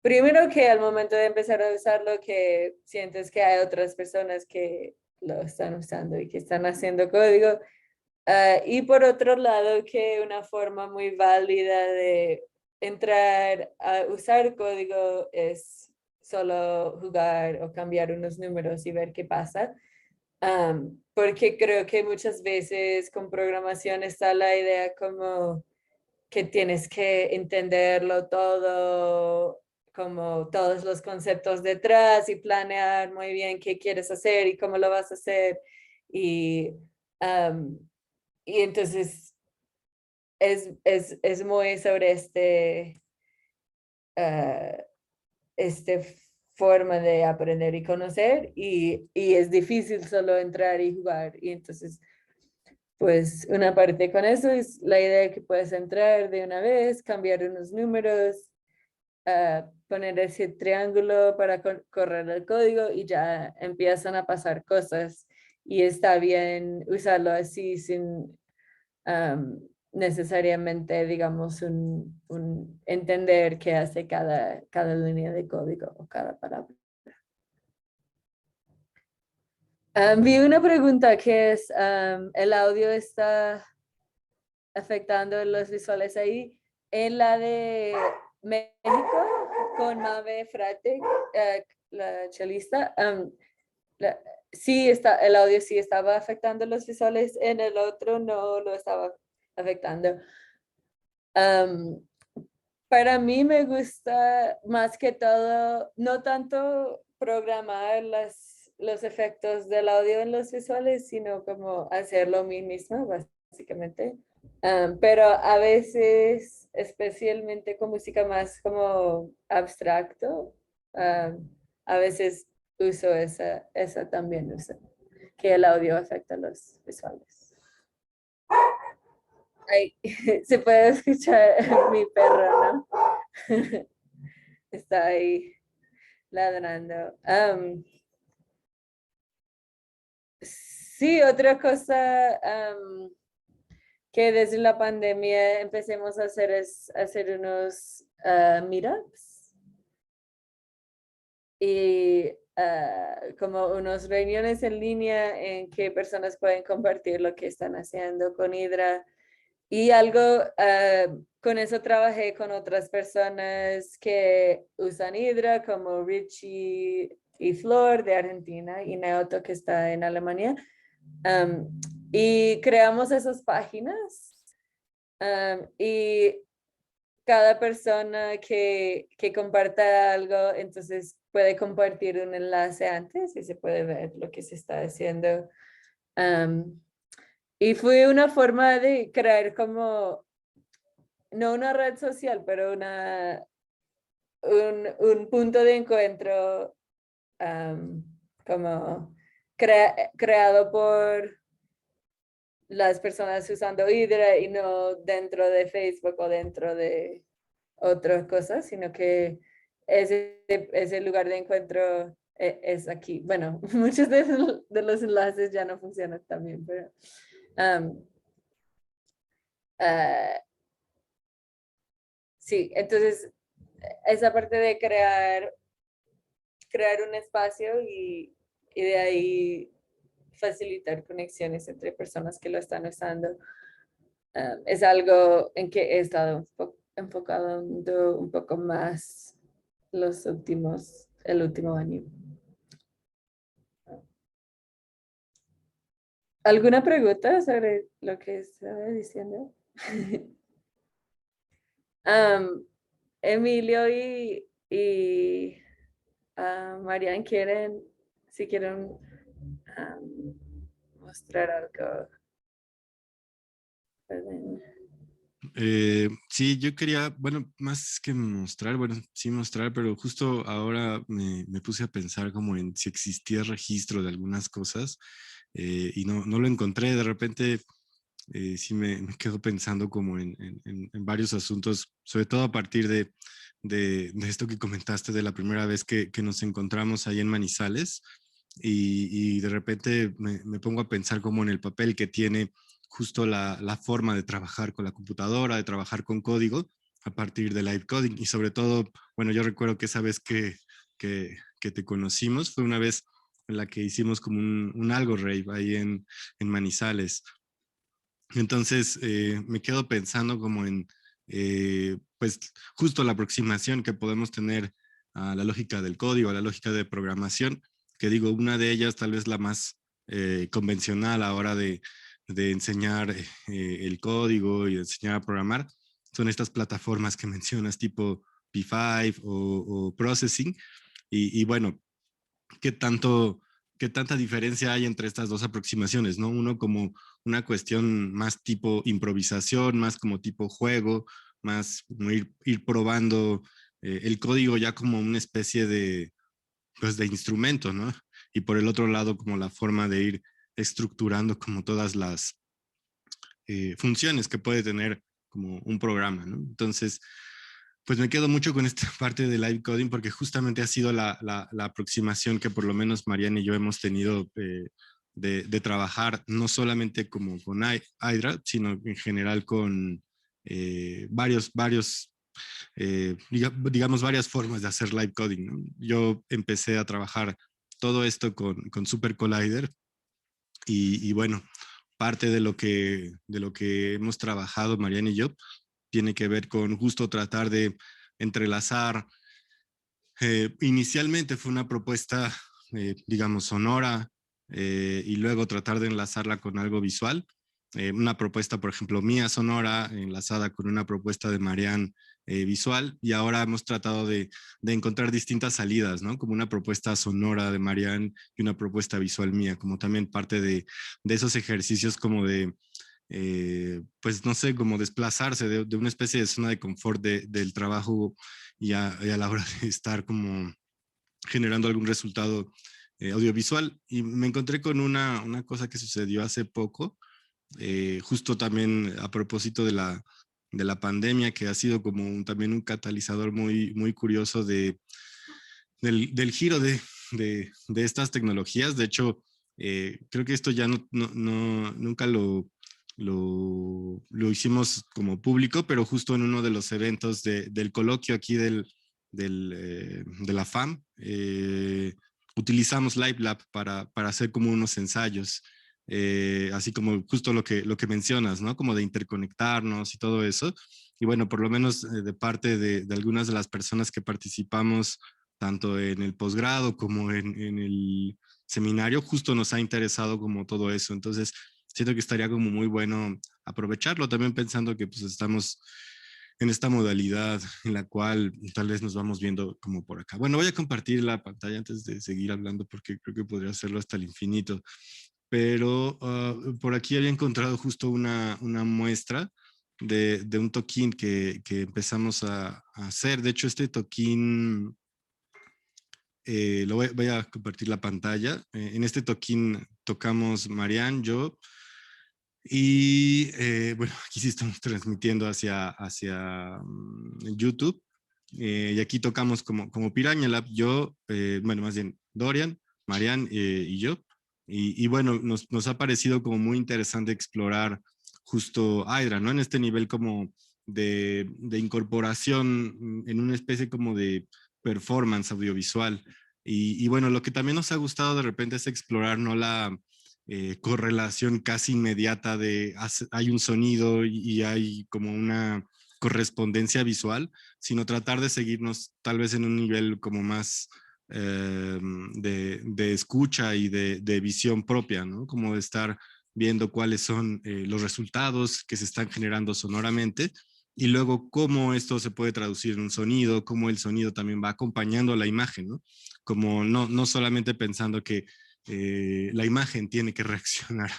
primero que al momento de empezar a usarlo, que sientes que hay otras personas que lo están usando y que están haciendo código. Y por otro lado, que una forma muy válida de entrar a usar código es solo jugar o cambiar unos números y ver qué pasa. Porque creo que muchas veces con programación está la idea como que tienes que entenderlo todo, como todos los conceptos detrás y planear muy bien qué quieres hacer y cómo lo vas a hacer. Y, um, y entonces es muy sobre este forma de aprender y conocer y es difícil solo entrar y jugar. Y entonces, pues una parte con eso es la idea que puedes entrar de una vez, cambiar unos números, poner ese triángulo para correr el código y ya empiezan a pasar cosas. Y está bien usarlo así sin necesariamente, digamos, un entender qué hace cada línea de código o cada palabra. Vi una pregunta que es, ¿el audio está afectando los visuales ahí? En la de México, con Mabe Frate, la chelista, sí el audio sí estaba afectando los visuales, en el otro no lo estaba afectando. Para mí me gusta más que todo, no tanto programar los efectos del audio en los visuales, sino como hacerlo a mí misma, básicamente. Pero a veces, especialmente con música más como abstracto, a veces uso esa también, que el audio afecta los visuales. Ay, se puede escuchar mi perro, ¿no? Está ahí ladrando. Sí, otra cosa que desde la pandemia empecemos a hacer es hacer unos meetups y como unas reuniones en línea en que personas pueden compartir lo que están haciendo con Hydra. Y algo, con eso trabajé con otras personas que usan Hydra, como Richie y Flor de Argentina y Naoto que está en Alemania. Y creamos esas páginas y cada persona que comparta algo, entonces puede compartir un enlace antes y se puede ver lo que se está haciendo. Y fue una forma de crear como, no una red social, pero un punto de encuentro como creado por las personas usando Hydra y no dentro de Facebook o dentro de otras cosas, sino que ese lugar de encuentro es aquí. Bueno, muchos de los enlaces ya no funcionan también, pero sí, entonces esa parte de crear un espacio y de ahí facilitar conexiones entre personas que lo están usando es algo en que he estado enfocado un poco más el último año. ¿Alguna pregunta sobre lo que estaba diciendo? Emilio y Marian si quieren mostrar algo. Sí, yo quería, bueno, más que mostrar, bueno, sí mostrar, pero justo ahora me puse a pensar como en si existía registro de algunas cosas y no lo encontré. De repente sí me quedo pensando como en varios asuntos, sobre todo a partir de esto que comentaste de la primera vez que nos encontramos ahí en Manizales y de repente me pongo a pensar como en el papel que tiene justo la forma de trabajar con la computadora, de trabajar con código a partir de live coding. Y sobre todo, bueno, yo recuerdo que esa vez que te conocimos fue una vez en la que hicimos como un algo rave ahí en Manizales. Entonces me quedo pensando como en, pues justo la aproximación que podemos tener a la lógica del código, a la lógica de programación, que digo, una de ellas tal vez la más convencional a la hora de enseñar el código y de enseñar a programar, son estas plataformas que mencionas tipo P5 o Processing. Y bueno, ¿qué tanto, qué tanta diferencia hay entre estas dos aproximaciones, ¿no? Uno como una cuestión más tipo improvisación, más como tipo juego, más como ir probando el código ya como una especie de, pues, de instrumento, ¿no? Y por el otro lado como la forma de ir estructurando como todas las funciones que puede tener como un programa, ¿no? Entonces, pues me quedo mucho con esta parte de live coding porque justamente ha sido la aproximación que por lo menos Mariana y yo hemos tenido de trabajar no solamente como con Hydra, sino en general con digamos, varias formas de hacer live coding, ¿no? Yo empecé a trabajar todo esto con Super Collider y bueno, parte de lo que hemos trabajado Mariana y yo tiene que ver con justo tratar de entrelazar. Inicialmente fue una propuesta, digamos, sonora y luego tratar de enlazarla con algo visual. Una propuesta, por ejemplo, mía sonora enlazada con una propuesta de Marianne visual y ahora hemos tratado de encontrar distintas salidas, ¿no? Como una propuesta sonora de Marianne y una propuesta visual mía, como también parte de esos ejercicios como de, pues no sé, como desplazarse de una especie de zona de confort del trabajo y a la hora de estar como generando algún resultado audiovisual. Y me encontré con una cosa que sucedió hace poco, justo también a propósito de la pandemia, que ha sido como también un catalizador muy, muy curioso del giro de estas tecnologías. De hecho, creo que esto ya nunca lo hicimos como público, pero justo en uno de los eventos del coloquio aquí de la FAM, utilizamos LiveLab para hacer como unos ensayos, así como justo lo que mencionas, ¿no? Como de interconectarnos y todo eso. Y bueno, por lo menos de parte de algunas de las personas que participamos, tanto en el posgrado como en el seminario, justo nos ha interesado como todo eso. Entonces, siento que estaría como muy bueno aprovecharlo, también pensando que pues estamos en esta modalidad en la cual tal vez nos vamos viendo como por acá. Bueno, voy a compartir la pantalla antes de seguir hablando porque creo que podría hacerlo hasta el infinito. Pero por aquí había encontrado justo una muestra de un toquín que empezamos a hacer. De hecho, este toquín, voy a compartir la pantalla. En este toquín tocamos Marianne, yo, y bueno, aquí sí estamos transmitiendo hacia YouTube. Y aquí tocamos como Piraña Lab, yo, bueno, más bien Dorian, Marianne y yo. Y bueno, nos ha parecido como muy interesante explorar justo Hydra, ¿no? En este nivel como de incorporación en una especie como de performance audiovisual. Y bueno, lo que también nos ha gustado de repente es explorar, ¿no? La correlación casi inmediata de hay un sonido y hay como una correspondencia visual, sino tratar de seguirnos tal vez en un nivel como más de escucha y de visión propia, ¿no? Como de estar viendo cuáles son los resultados que se están generando sonoramente y luego cómo esto se puede traducir en un sonido, cómo el sonido también va acompañando a la imagen, ¿no? Como no solamente pensando que la imagen tiene que reaccionar,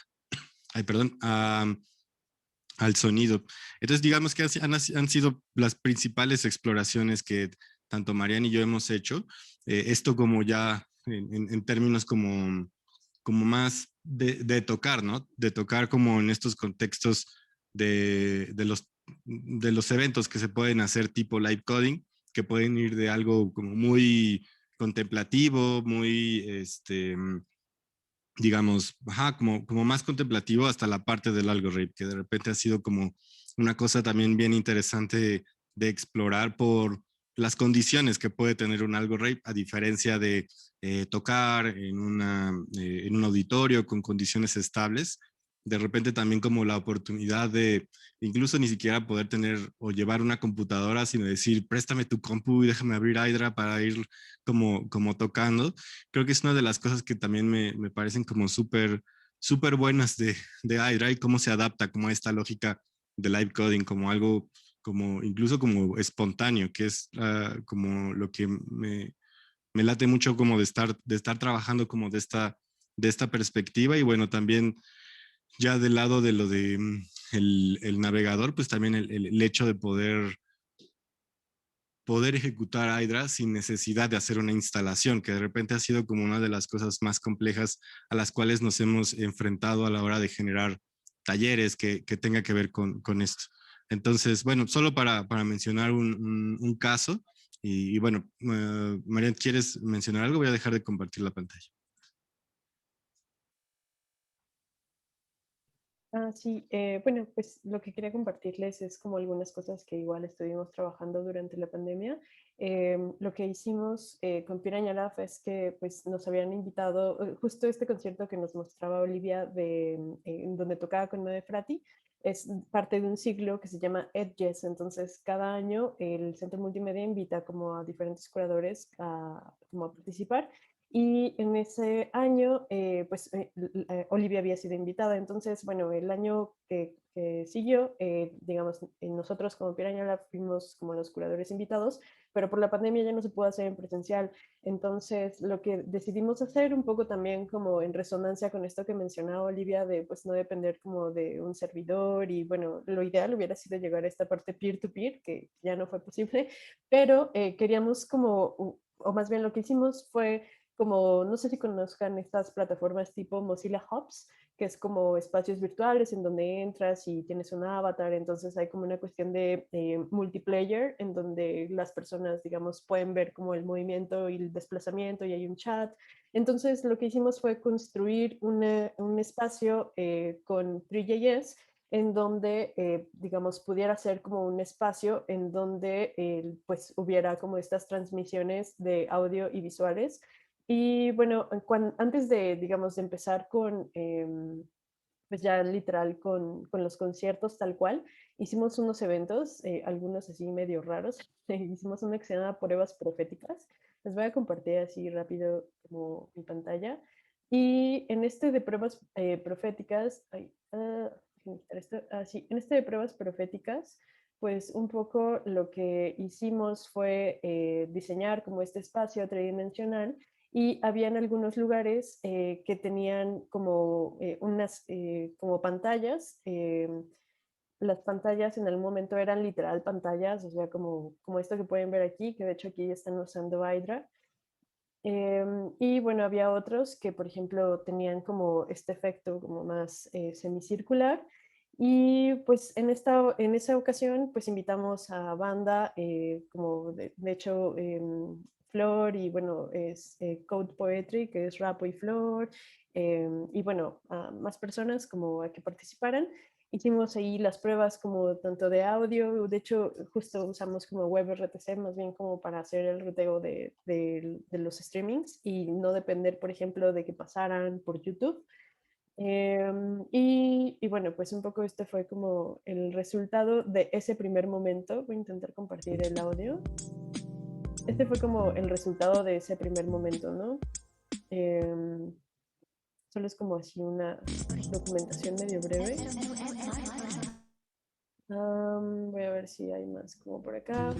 ay, perdón, al sonido. Entonces, digamos que han sido las principales exploraciones que tanto Mariana y yo hemos hecho. Esto como ya en términos como más de tocar, ¿no? De tocar como en estos contextos de los eventos que se pueden hacer tipo live coding, que pueden ir de algo como muy contemplativo, muy, digamos, ajá, como más contemplativo hasta la parte del algoritmo, que de repente ha sido como una cosa también bien interesante explorar por las condiciones que puede tener un algoritmo, a diferencia de tocar en un auditorio con condiciones estables. De repente también como la oportunidad de incluso ni siquiera poder tener o llevar una computadora, sino decir, préstame tu compu y déjame abrir Hydra para ir como tocando. Creo que es una de las cosas que también me parecen como súper buenas de Hydra y cómo se adapta como a esta lógica de live coding, como algo como incluso como espontáneo, que es como lo que me late mucho como de estar trabajando como de esta perspectiva. Y bueno, también ya del lado de lo de el navegador, pues también el hecho de poder ejecutar Hydra sin necesidad de hacer una instalación, que de repente ha sido como una de las cosas más complejas a las cuales nos hemos enfrentado a la hora de generar talleres que tenga que ver con esto. Entonces, bueno, solo para mencionar un caso, y bueno, Marian, ¿quieres mencionar algo? Voy a dejar de compartir la pantalla. Sí, bueno, pues lo que quería compartirles es como algunas cosas que igual estuvimos trabajando durante la pandemia. Lo que hicimos con Piraña Lab es que pues nos habían invitado, justo este concierto que nos mostraba Olivia donde tocaba con Noé Frati, es parte de un ciclo que se llama Edges. Entonces, cada año el Centro Multimedia invita como a diferentes curadores como a participar. Y en ese año, Olivia había sido invitada. Entonces, bueno, el año que siguió, digamos, nosotros como Piraña Lab fuimos como los curadores invitados, pero por la pandemia ya no se pudo hacer en presencial. Entonces, lo que decidimos hacer un poco también como en resonancia con esto que mencionaba Olivia, de pues no depender como de un servidor y bueno, lo ideal hubiera sido llegar a esta parte peer-to-peer, que ya no fue posible, pero queríamos como, o más bien lo que hicimos fue como, no sé si conozcan estas plataformas tipo Mozilla Hubs, que es como espacios virtuales en donde entras y tienes un avatar, entonces hay como una cuestión de multiplayer en donde las personas, digamos, pueden ver como el movimiento y el desplazamiento y hay un chat. Entonces lo que hicimos fue construir un espacio con 3JS en donde, digamos, pudiera ser como un espacio en donde pues hubiera como estas transmisiones de audio y visuales. Y bueno, antes de, digamos, de empezar con, pues ya literal con los conciertos tal cual, hicimos unos eventos, algunos así medio raros. Hicimos una que se llama Pruebas Proféticas. Les voy a compartir así rápido como mi pantalla. Y en este de Pruebas Proféticas, sí, en este de Pruebas Proféticas, pues un poco lo que hicimos fue diseñar como este espacio tridimensional y habían algunos lugares que tenían como unas como pantallas. Las pantallas en algún momento eran literal pantallas, o sea, como esto que pueden ver aquí, que de hecho aquí están usando Hydra. Y bueno, había otros que, por ejemplo, tenían como este efecto como más semicircular. Y pues en esa ocasión, pues invitamos a banda, como de hecho Flor y bueno, es Code Poetry, que es Rapo y Flor, y bueno, a más personas como a que participaran. Hicimos ahí las pruebas como tanto de audio, de hecho justo usamos como WebRTC más bien como para hacer el ruteo de los streamings y no depender, por ejemplo, de que pasaran por YouTube. Y bueno, pues un poco este fue como el resultado de ese primer momento. Voy a intentar compartir el audio. Este fue como el resultado de ese primer momento, ¿no? Solo es como así una documentación medio breve. Voy a ver si hay más como por acá.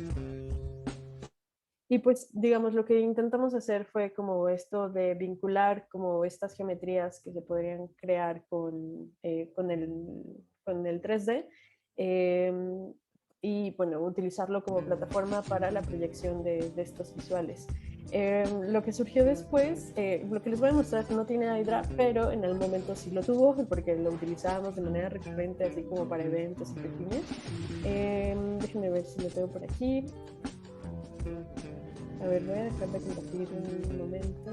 Y pues, digamos, lo que intentamos hacer fue como esto de vincular como estas geometrías que se podrían crear con el 3D y, bueno, utilizarlo como plataforma para la proyección de estos visuales. Lo que surgió después, lo que les voy a mostrar no tiene Hydra, pero en algún momento sí lo tuvo, porque lo utilizábamos de manera recurrente, así como para eventos y pequeños. Déjenme ver si lo tengo por aquí. A ver, voy a dejar de compartir un momento.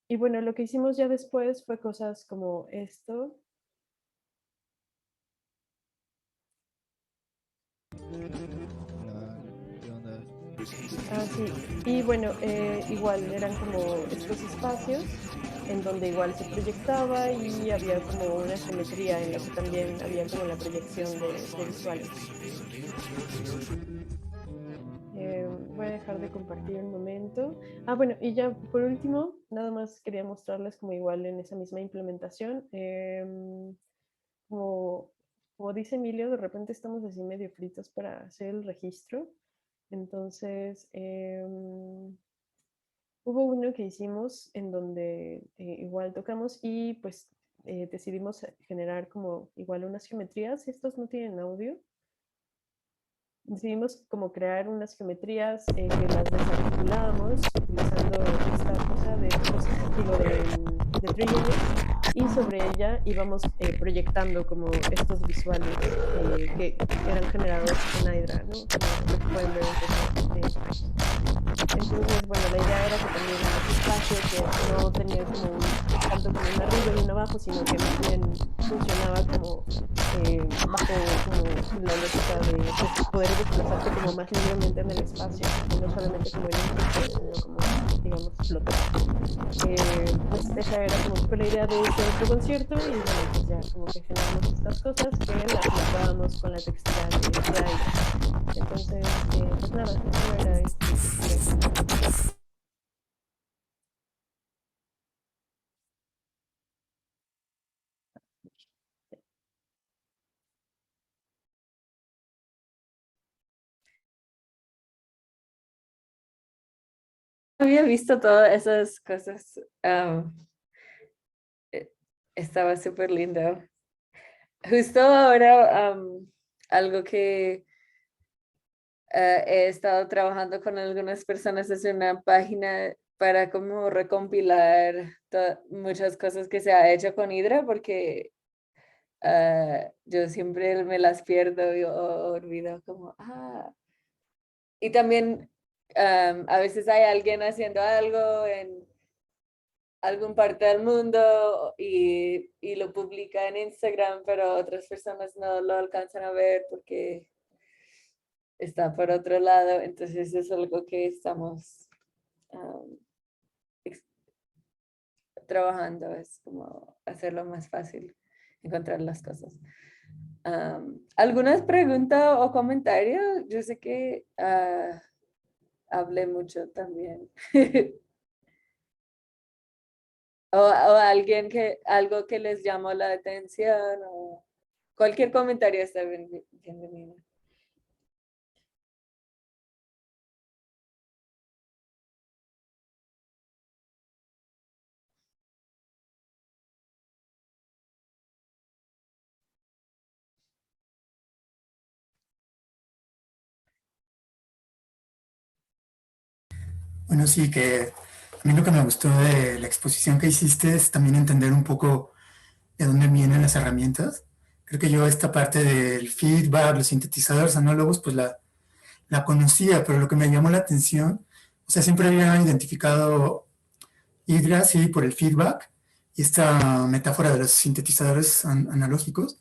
Y bueno, lo que hicimos ya después fue cosas como esto. Sí, y bueno, igual eran como estos espacios en donde igual se proyectaba y había como una geometría en la que también había como la proyección de visuales. Voy a dejar de compartir un momento. Bueno, y ya por último, nada más quería mostrarles como igual en esa misma implementación, como, como dice Emilio, de repente estamos así medio fritos para hacer el registro. Entonces, hubo uno que hicimos en donde igual tocamos y pues decidimos generar como igual unas geometrías. Estos no tienen audio. Decidimos como crear unas geometrías que las desarticulamos utilizando esta cosa de 3D y sobre ella íbamos proyectando como estos visuales que eran generados en Hydra, ¿no? Como lo que pueden ver entonces, bueno, la idea era que también en ese espacio que no tenía como tanto como un arriba y un abajo, sino que más bien funcionaba como bajo como la lógica de pues, poder desplazarte como más libremente en el espacio, y no solamente como en un punto, sino como, digamos, flotar. Pues esa era como la idea de este concierto y bueno, pues ya como que generamos estas cosas que las mezclábamos con la textura de aire. Entonces, pues nada, eso era esto. Había visto todas esas cosas. Estaba súper lindo. Justo ahora, algo que he estado trabajando con algunas personas es una página para como recompilar muchas cosas que se ha hecho con Hydra, porque yo siempre me las pierdo y olvido como, Y también a veces hay alguien haciendo algo en algún parte del mundo y lo publica en Instagram, pero otras personas no lo alcanzan a ver porque está por otro lado. Entonces es algo que estamos trabajando, es como hacerlo más fácil, encontrar las cosas. ¿Alguna pregunta o comentario? Yo sé que hablé mucho también. O alguien algo que les llamó la atención o cualquier comentario está bienvenido. Bueno, sí, que a mí lo que me gustó de la exposición que hiciste es también entender un poco de dónde vienen las herramientas. Creo que yo esta parte del feedback, los sintetizadores análogos, pues la conocía, pero lo que me llamó la atención, o sea, siempre había identificado Hydra, sí, por el feedback y esta metáfora de los sintetizadores analógicos,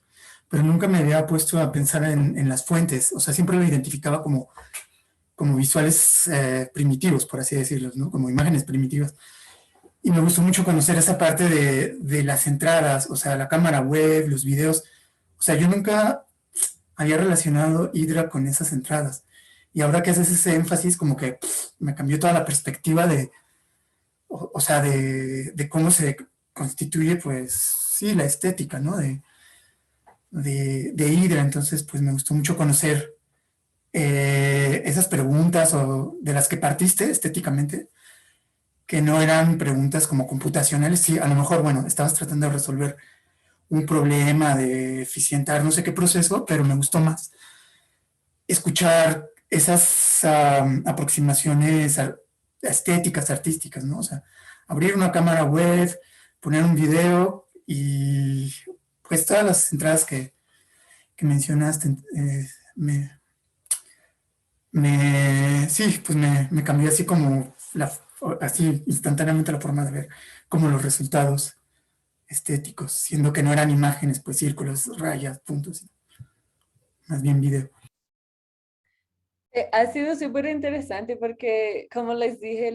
pero nunca me había puesto a pensar en las fuentes, o sea, siempre lo identificaba como visuales primitivos, por así decirlo, ¿no? Como imágenes primitivas. Y me gustó mucho conocer esa parte de las entradas, o sea, la cámara web, los videos. O sea, yo nunca había relacionado Hydra con esas entradas. Y ahora que haces ese énfasis, como que me cambió toda la perspectiva o sea, de cómo se constituye, pues, sí, la estética, ¿no? De Hydra. Entonces, pues, me gustó mucho conocer esas preguntas o de las que partiste estéticamente, que no eran preguntas como computacionales. Sí, a lo mejor, bueno, estabas tratando de resolver un problema de eficientar no sé qué proceso, pero me gustó más escuchar esas aproximaciones estéticas, artísticas, ¿no? O sea, abrir una cámara web, poner un video y pues todas las entradas que mencionaste sí, pues me cambió así como así instantáneamente la forma de ver como los resultados estéticos, siendo que no eran imágenes, pues círculos, rayas, puntos, más bien video. Ha sido súper interesante porque, como les dije,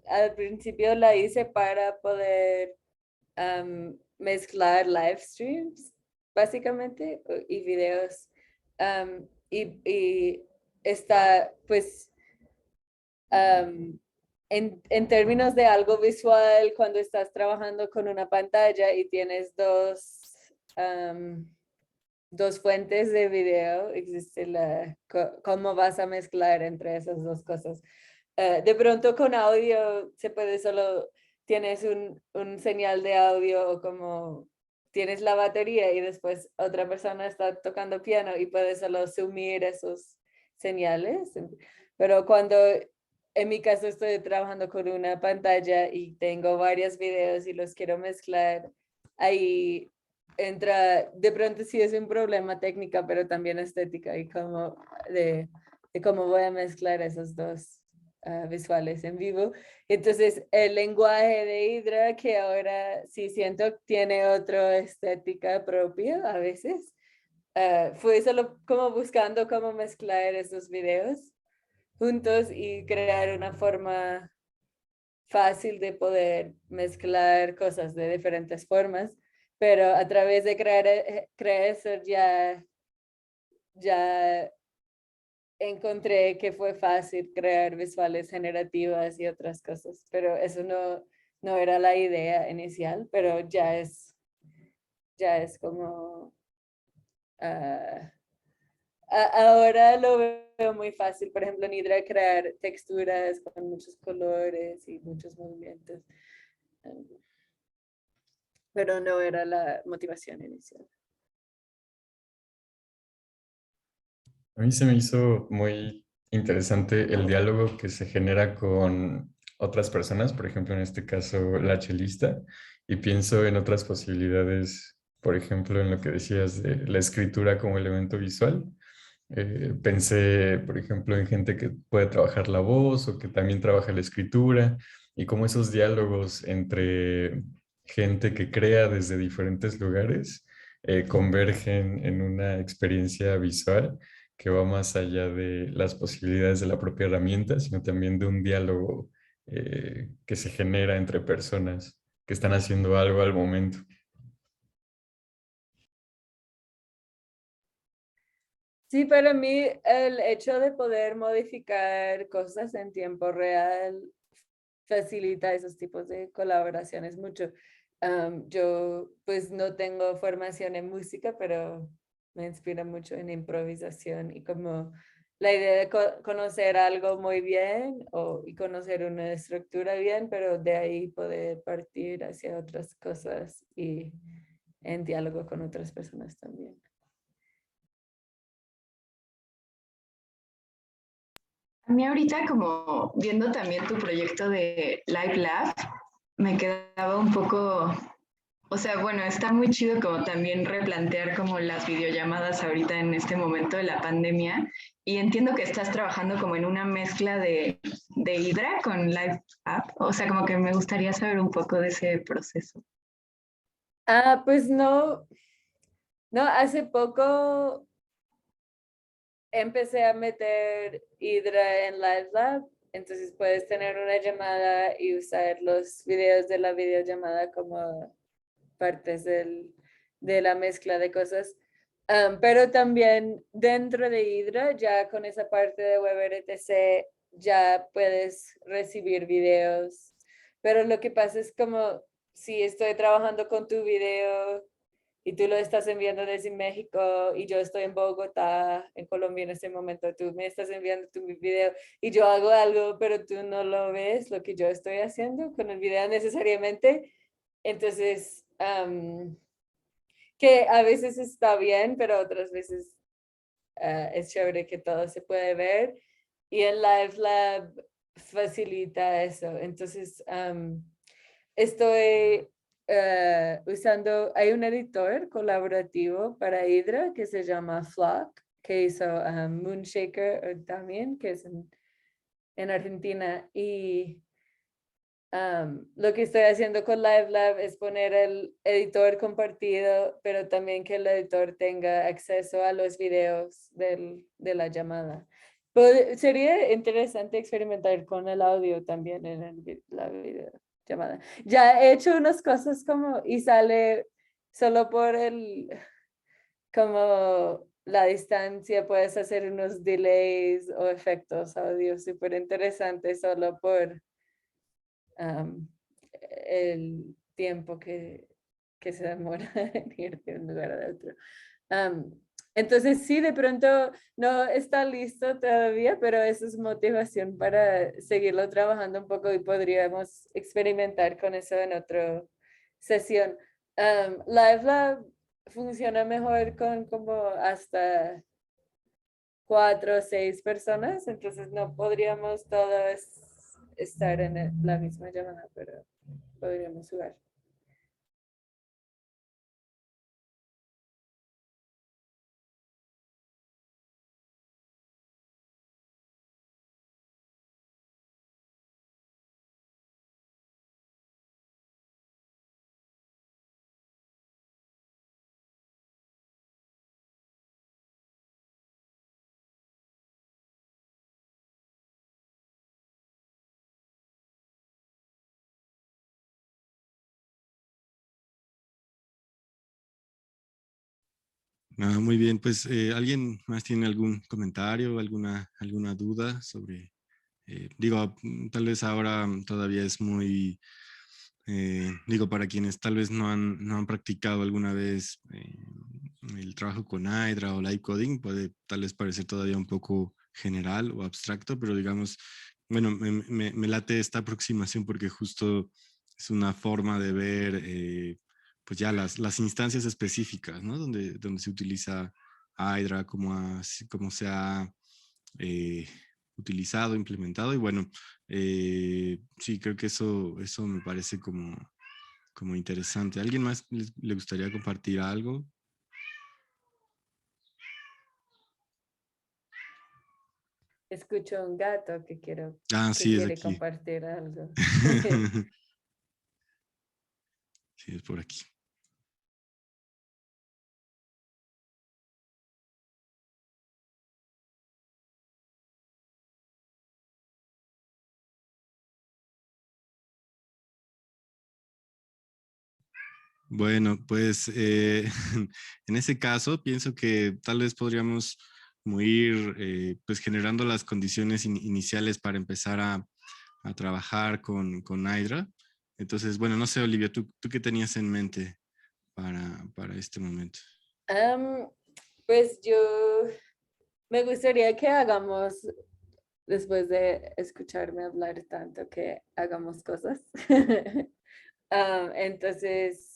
al principio la hice para poder mezclar live streams, básicamente, y videos. Y está, pues, en términos de algo visual, cuando estás trabajando con una pantalla y tienes dos fuentes de video, existe cómo vas a mezclar entre esas dos cosas. De pronto con audio se puede solo, tienes un señal de audio o como tienes la batería y después otra persona está tocando piano y puedes solo sumir esos señales. Pero cuando en mi caso estoy trabajando con una pantalla y tengo varios videos y los quiero mezclar, ahí entra, de pronto sí es un problema técnica, pero también estética y como de cómo voy a mezclar esos dos visuales en vivo. Entonces, el lenguaje de Hydra, que ahora sí siento tiene otra estética propia a veces, fue solo como buscando cómo mezclar esos videos juntos y crear una forma fácil de poder mezclar cosas de diferentes formas, pero a través de crear eso ya encontré que fue fácil crear visuales generativas y otras cosas, pero eso no era la idea inicial, pero ya es como ahora lo veo muy fácil, por ejemplo, en Hydra crear texturas con muchos colores y muchos movimientos, pero no era la motivación inicial. A mí se me hizo muy interesante el diálogo que se genera con otras personas, por ejemplo, en este caso, la chelista, y pienso en otras posibilidades, por ejemplo, en lo que decías de la escritura como elemento visual. Pensé, por ejemplo, en gente que puede trabajar la voz o que también trabaja la escritura y cómo esos diálogos entre gente que crea desde diferentes lugares convergen en una experiencia visual que va más allá de las posibilidades de la propia herramienta, sino también de un diálogo que se genera entre personas que están haciendo algo al momento. Sí, para mí el hecho de poder modificar cosas en tiempo real facilita esos tipos de colaboraciones mucho. Yo pues no tengo formación en música, pero me inspira mucho en improvisación y como la idea de conocer algo muy bien y conocer una estructura bien, pero de ahí poder partir hacia otras cosas y en diálogo con otras personas también. A mí ahorita como viendo también tu proyecto de Live Lab, me quedaba un poco, o sea, bueno, está muy chido como también replantear como las videollamadas ahorita en este momento de la pandemia y entiendo que estás trabajando como en una mezcla de Hydra con Live App, o sea, como que me gustaría saber un poco de ese proceso. Pues no, hace poco empecé a meter Hydra en LiveLab, entonces puedes tener una llamada y usar los videos de la videollamada como partes de la mezcla de cosas. Pero también dentro de Hydra, ya con esa parte de WebRTC, ya puedes recibir videos. Pero lo que pasa es como si estoy trabajando con tu video y tú lo estás enviando desde México y yo estoy en Bogotá, en Colombia en este momento, tú me estás enviando tu video y yo hago algo, pero tú no lo ves, lo que yo estoy haciendo con el video necesariamente. Entonces, que a veces está bien, pero otras veces es chévere que todo se puede ver. Y el Live Lab facilita eso. Entonces, estoy usando, hay un editor colaborativo para Hydra que se llama Flock, que hizo Moonshaker también, que es en Argentina. Y Lo que estoy haciendo con LiveLab es poner el editor compartido, pero también que el editor tenga acceso a los videos de la llamada. Sería interesante experimentar con el audio también en la videollamada. Ya he hecho unas cosas como, y sale solo por como la distancia, puedes hacer unos delays o efectos audio súper interesantes solo por el tiempo que se demora en ir de un lugar a otro. Entonces sí, de pronto no está listo todavía, pero eso es motivación para seguirlo trabajando un poco y podríamos experimentar con eso en otra sesión. LiveLab funciona mejor con como hasta 4 o 6 personas, entonces no podríamos todos estar en la misma llamada, pero podríamos jugar. Ah, muy bien, pues ¿alguien más tiene algún comentario, alguna duda sobre, digo, tal vez ahora todavía es muy, digo, para quienes tal vez no han practicado alguna vez el trabajo con Hydra o Live Coding, puede tal vez parecer todavía un poco general o abstracto, pero digamos, bueno, me late esta aproximación porque justo es una forma de ver pues ya las instancias específicas, ¿no? Donde se utiliza Hydra, cómo se ha utilizado, implementado y bueno, sí, creo que eso me parece como interesante. ¿Alguien más le gustaría compartir algo? Escucho un gato que Ah, que sí, es quiere aquí. compartir algo. Sí, es por aquí. Bueno, pues en ese caso pienso que tal vez podríamos como ir pues generando las condiciones iniciales para empezar a trabajar con Hydra. Entonces, bueno, no sé, Olivia, ¿tú qué tenías en mente para este momento? Pues yo me gustaría que hagamos, después de escucharme hablar tanto, que hagamos cosas. Entonces,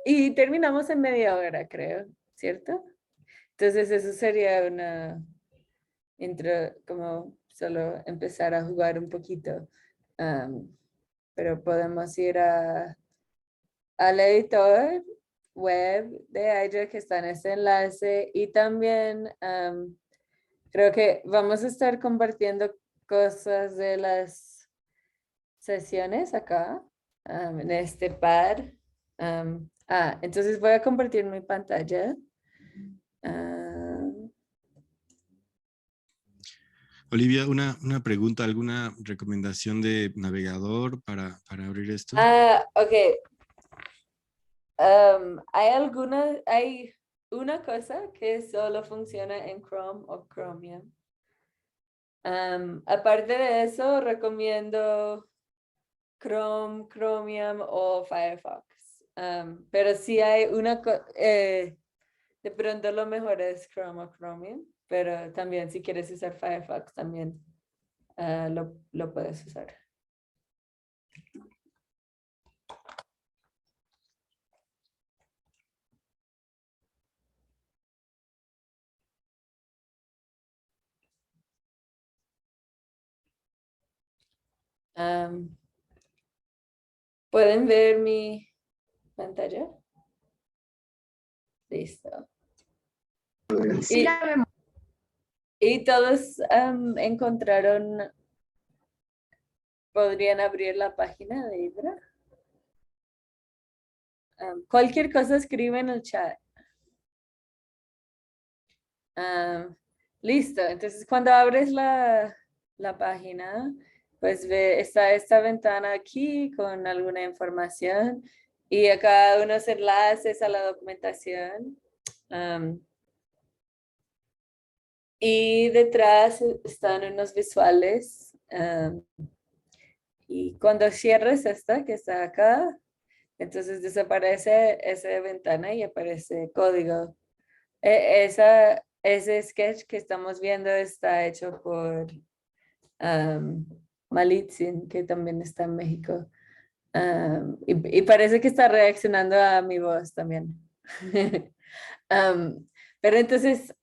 y terminamos en media hora, creo, ¿cierto? Entonces eso sería una intro, como solo empezar a jugar un poquito. Pero podemos ir al editor web de Hydra que está en este enlace y también creo que vamos a estar compartiendo cosas de las sesiones acá en este pad. Entonces voy a compartir mi pantalla. Olivia, una pregunta, ¿alguna recomendación de navegador para abrir esto? Ok. Hay una cosa que solo funciona en Chrome o Chromium. Aparte de eso, recomiendo Chrome, Chromium o Firefox. Pero si hay de pronto lo mejor es Chrome o Chromium, pero también si quieres usar Firefox también lo puedes usar. ¿Pueden ver mi pantalla? Listo. Sí, la vemos. Y todos encontraron podrían abrir la página de Hydra. Cualquier cosa escribe en el chat. Listo, entonces cuando abres la página, pues está esta ventana aquí con alguna información y acá unos enlaces a la documentación. Y detrás están unos visuales. Y cuando cierres esta que está acá, entonces desaparece esa ventana y aparece código. Ese sketch que estamos viendo está hecho por Malitzin, que también está en México. Y parece que está reaccionando a mi voz también. Pero entonces,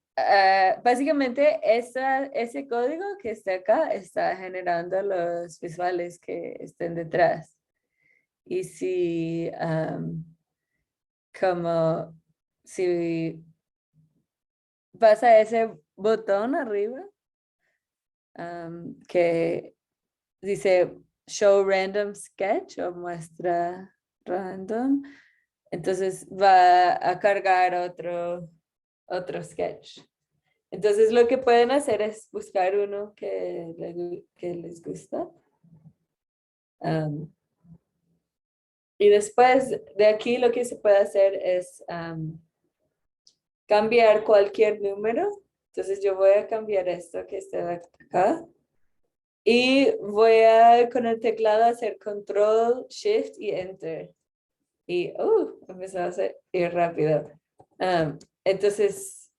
básicamente ese código que está acá está generando los visuales que estén detrás. Y si, si vas a ese botón arriba que dice Show Random Sketch o muestra random, entonces va a cargar otro sketch. Entonces lo que pueden hacer es buscar uno que les gusta. Y después de aquí lo que se puede hacer es cambiar cualquier número. Entonces yo voy a cambiar esto que está acá. Y voy a con el teclado hacer Control, Shift y Enter. Y empezó a ir rápido. Entonces,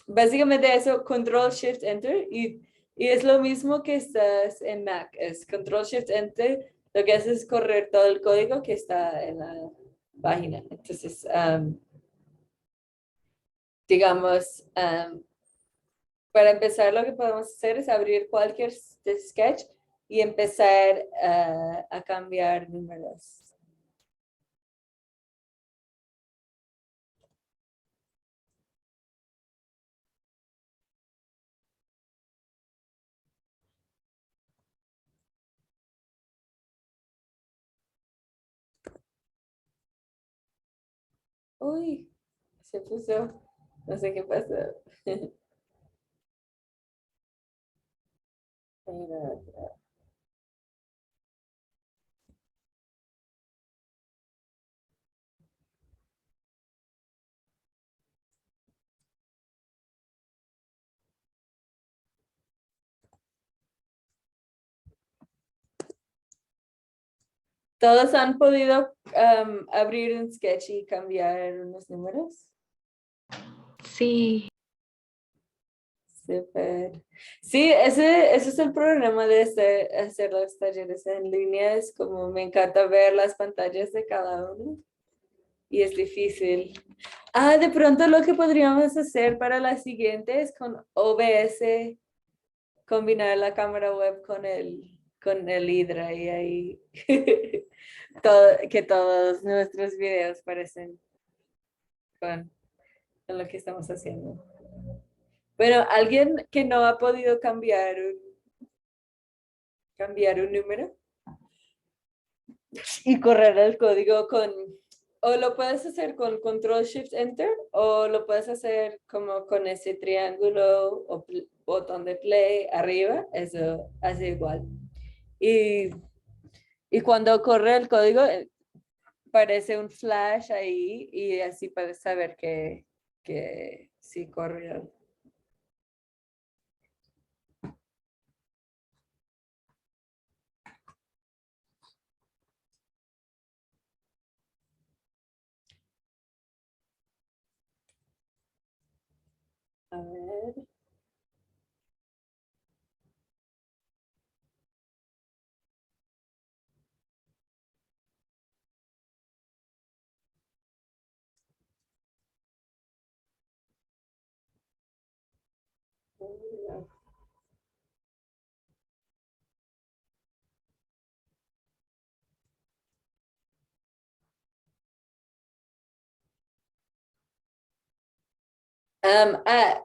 básicamente eso, Control, Shift, Enter. Y es lo mismo que estás en Mac. Es Control, Shift, Enter. Lo que hace es correr todo el código que está en la página. Entonces, digamos, para empezar lo que podemos hacer es abrir cualquier sketch y empezar a cambiar números. Uy, se puso, no sé qué pasó. ¿Todos han podido abrir un sketch y cambiar unos números? Sí. Súper. Sí, ese es el problema de hacer los talleres en línea. Es como me encanta ver las pantallas de cada uno y es difícil. De pronto lo que podríamos hacer para la siguiente es con OBS, combinar la cámara web con el Hydra y ahí que todos nuestros videos parecen con lo que estamos haciendo. Bueno, alguien que no ha podido cambiar un número y correr el código o lo puedes hacer con Control Shift Enter o lo puedes hacer como con ese triángulo o botón de play arriba, eso hace igual. Y cuando corre el código parece un flash ahí y así puedes saber que sí corrió. A ver.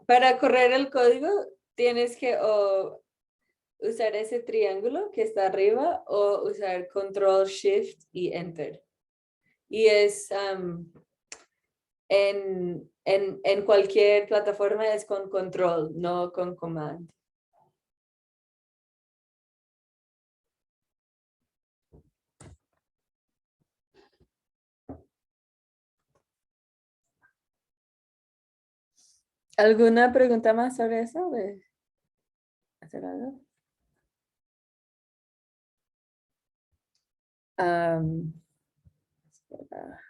Para correr el código tienes que usar ese triángulo que está arriba o usar Control, Shift y Enter. Y es en cualquier plataforma es con Control, no con Command. ¿Alguna pregunta más sobre eso? ¿De hacer algo? Espera.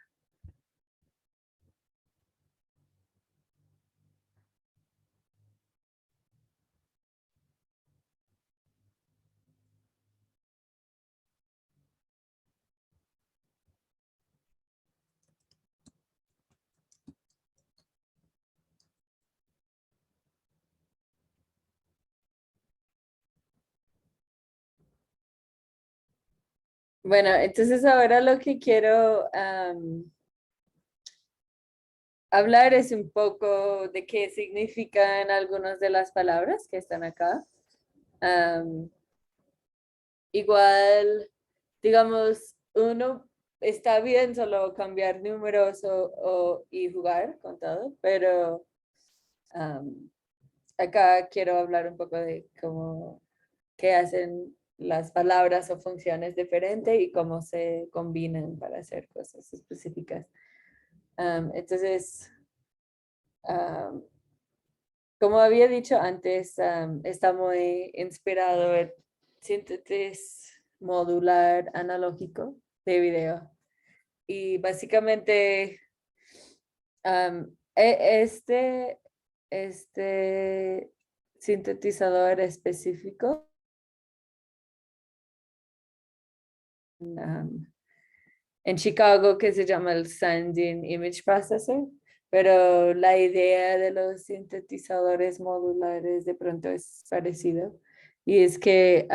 Bueno, entonces ahora lo que quiero hablar es un poco de qué significan algunas de las palabras que están acá. Igual, digamos, uno está bien solo cambiar números y jugar con todo, pero acá quiero hablar un poco de cómo, qué hacen las palabras o funciones diferentes y cómo se combinan para hacer cosas específicas. Entonces, como había dicho antes, está muy inspirado en síntesis modular analógico de video. Y básicamente, este sintetizador específico en Chicago que se llama el Sanding Image Processor, pero la idea de los sintetizadores modulares de pronto es parecida. Y es que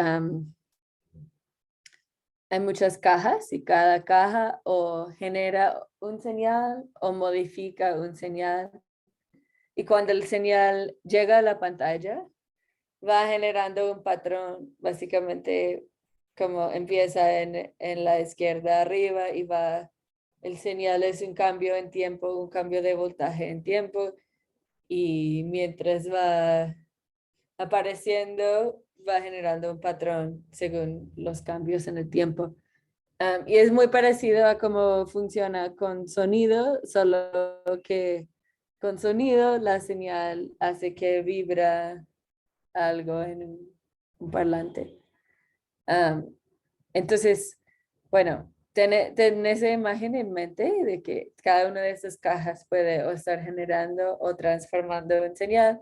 hay muchas cajas y cada caja o genera un señal o modifica un señal. Y cuando el señal llega a la pantalla, va generando un patrón, básicamente como empieza en la izquierda arriba y va, el señal es un cambio en tiempo, un cambio de voltaje en tiempo, y mientras va apareciendo, va generando un patrón según los cambios en el tiempo. Y es muy parecido a cómo funciona con sonido, solo que con sonido la señal hace que vibra algo en un parlante. Entonces, bueno, ten esa imagen en mente de que cada una de esas cajas puede o estar generando o transformando en señal.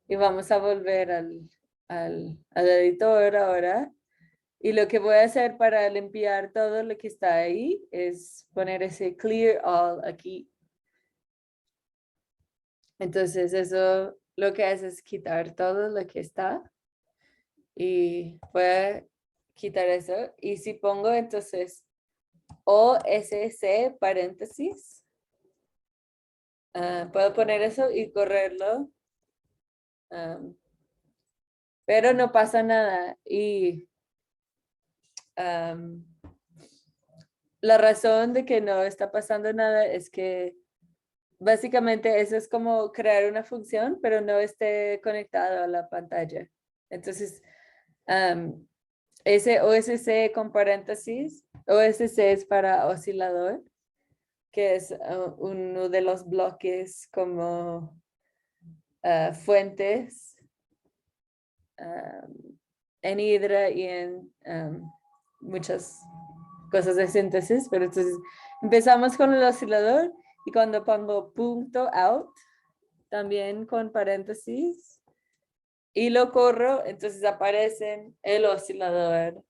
Y vamos a volver al editor ahora. Y lo que voy a hacer para limpiar todo lo que está ahí es poner ese clear all aquí. Entonces eso lo que hace es quitar todo lo que está. Y voy a quitar eso. Y si pongo entonces OSC paréntesis, puedo poner eso y correrlo. Pero no pasa nada. Y la razón de que no está pasando nada es que básicamente eso es como crear una función, pero no esté conectado a la pantalla. Entonces, ese OSC con paréntesis, OSC es para oscilador, que es uno de los bloques como fuentes en Hydra y en muchas cosas de síntesis, pero entonces empezamos con el oscilador y cuando pongo punto out, también con paréntesis, y lo corro, entonces aparece el oscilador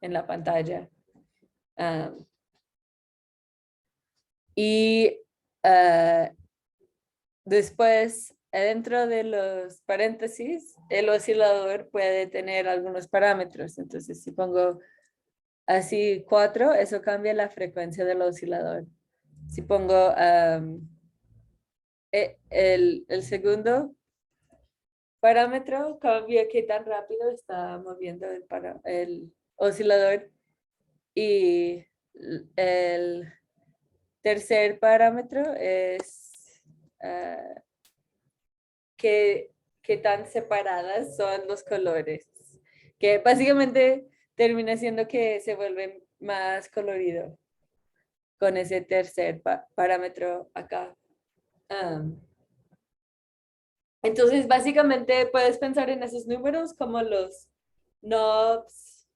en la pantalla. Después, dentro de los paréntesis, el oscilador puede tener algunos parámetros. Entonces, si pongo así 4, eso cambia la frecuencia del oscilador. Si pongo el segundo, parámetro cambia qué tan rápido está moviendo el oscilador. Y el tercer parámetro es qué tan separadas son los colores, que básicamente termina siendo que se vuelve más colorido con ese tercer parámetro acá. Entonces, básicamente puedes pensar en esos números como los knobs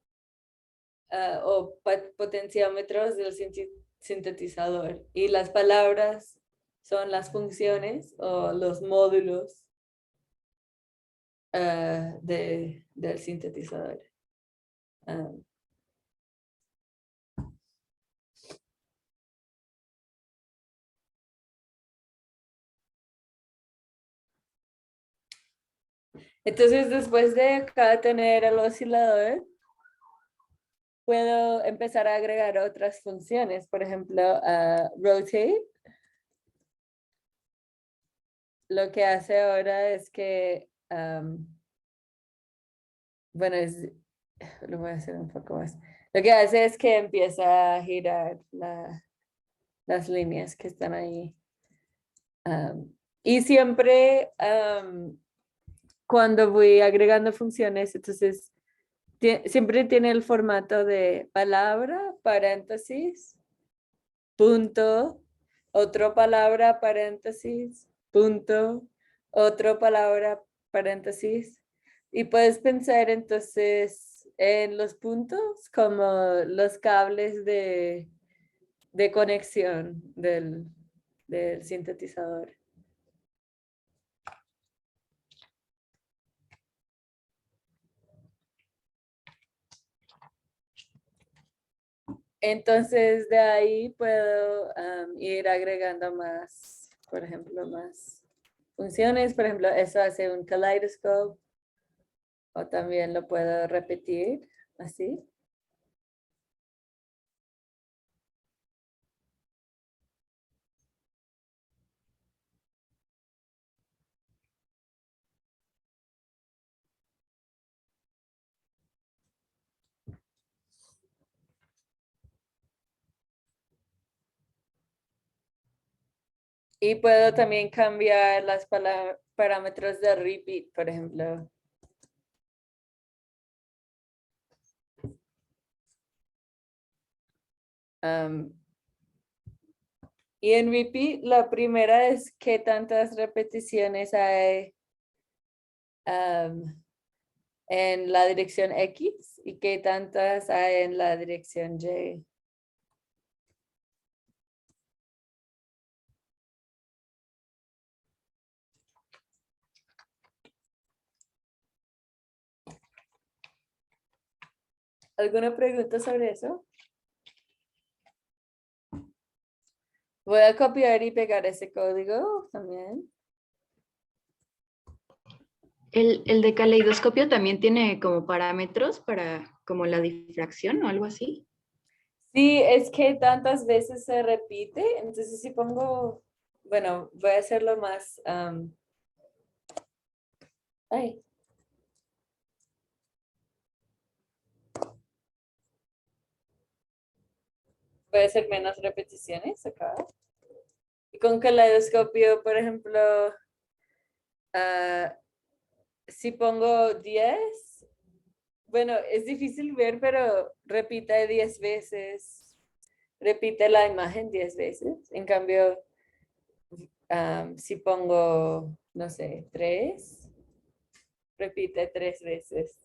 o potenciómetros del sintetizador. Y las palabras son las funciones o los módulos del sintetizador. Entonces, después de acá tener el oscilador, puedo empezar a agregar otras funciones. Por ejemplo, rotate. Lo que hace ahora es que, bueno, lo voy a hacer un poco más. Lo que hace es que empieza a girar las líneas que están ahí. Y siempre cuando voy agregando funciones, entonces siempre tiene el formato de palabra, paréntesis, punto, otra palabra, paréntesis, punto, otra palabra, paréntesis. Y puedes pensar entonces en los puntos como los cables de conexión del sintetizador. Entonces de ahí puedo ir agregando más, por ejemplo, más funciones. Por ejemplo, eso hace un kaleidoscope o también lo puedo repetir así. Y puedo también cambiar las parámetros de repeat, por ejemplo. Y en repeat, la primera es qué tantas repeticiones hay en la dirección X y qué tantas hay en la dirección Y. ¿Alguna pregunta sobre eso? Voy a copiar y pegar ese código también. El de caleidoscopio también tiene como parámetros para como la difracción o algo así. Sí, es que tantas veces se repite, entonces si pongo, bueno, voy a hacerlo más, ay. Voy a hacer menos repeticiones acá. Y con caleidoscopio, por ejemplo, si pongo 10, bueno, es difícil ver, pero repite 10 veces, repite la imagen 10 veces. En cambio, si pongo, no sé, 3, repite 3 veces.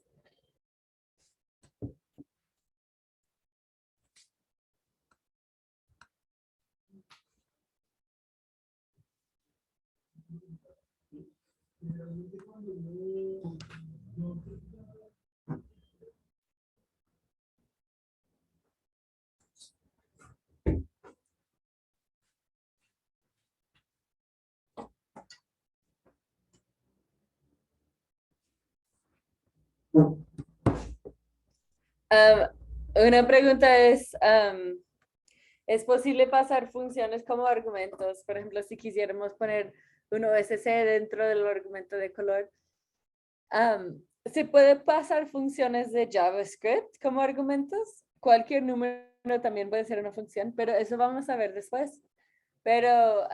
Una pregunta ¿es posible pasar funciones como argumentos? Por ejemplo, si quisiéramos poner un OSC dentro del argumento de color, Se puede pasar funciones de JavaScript como argumentos. Cualquier número también puede ser una función, pero eso vamos a ver después. Pero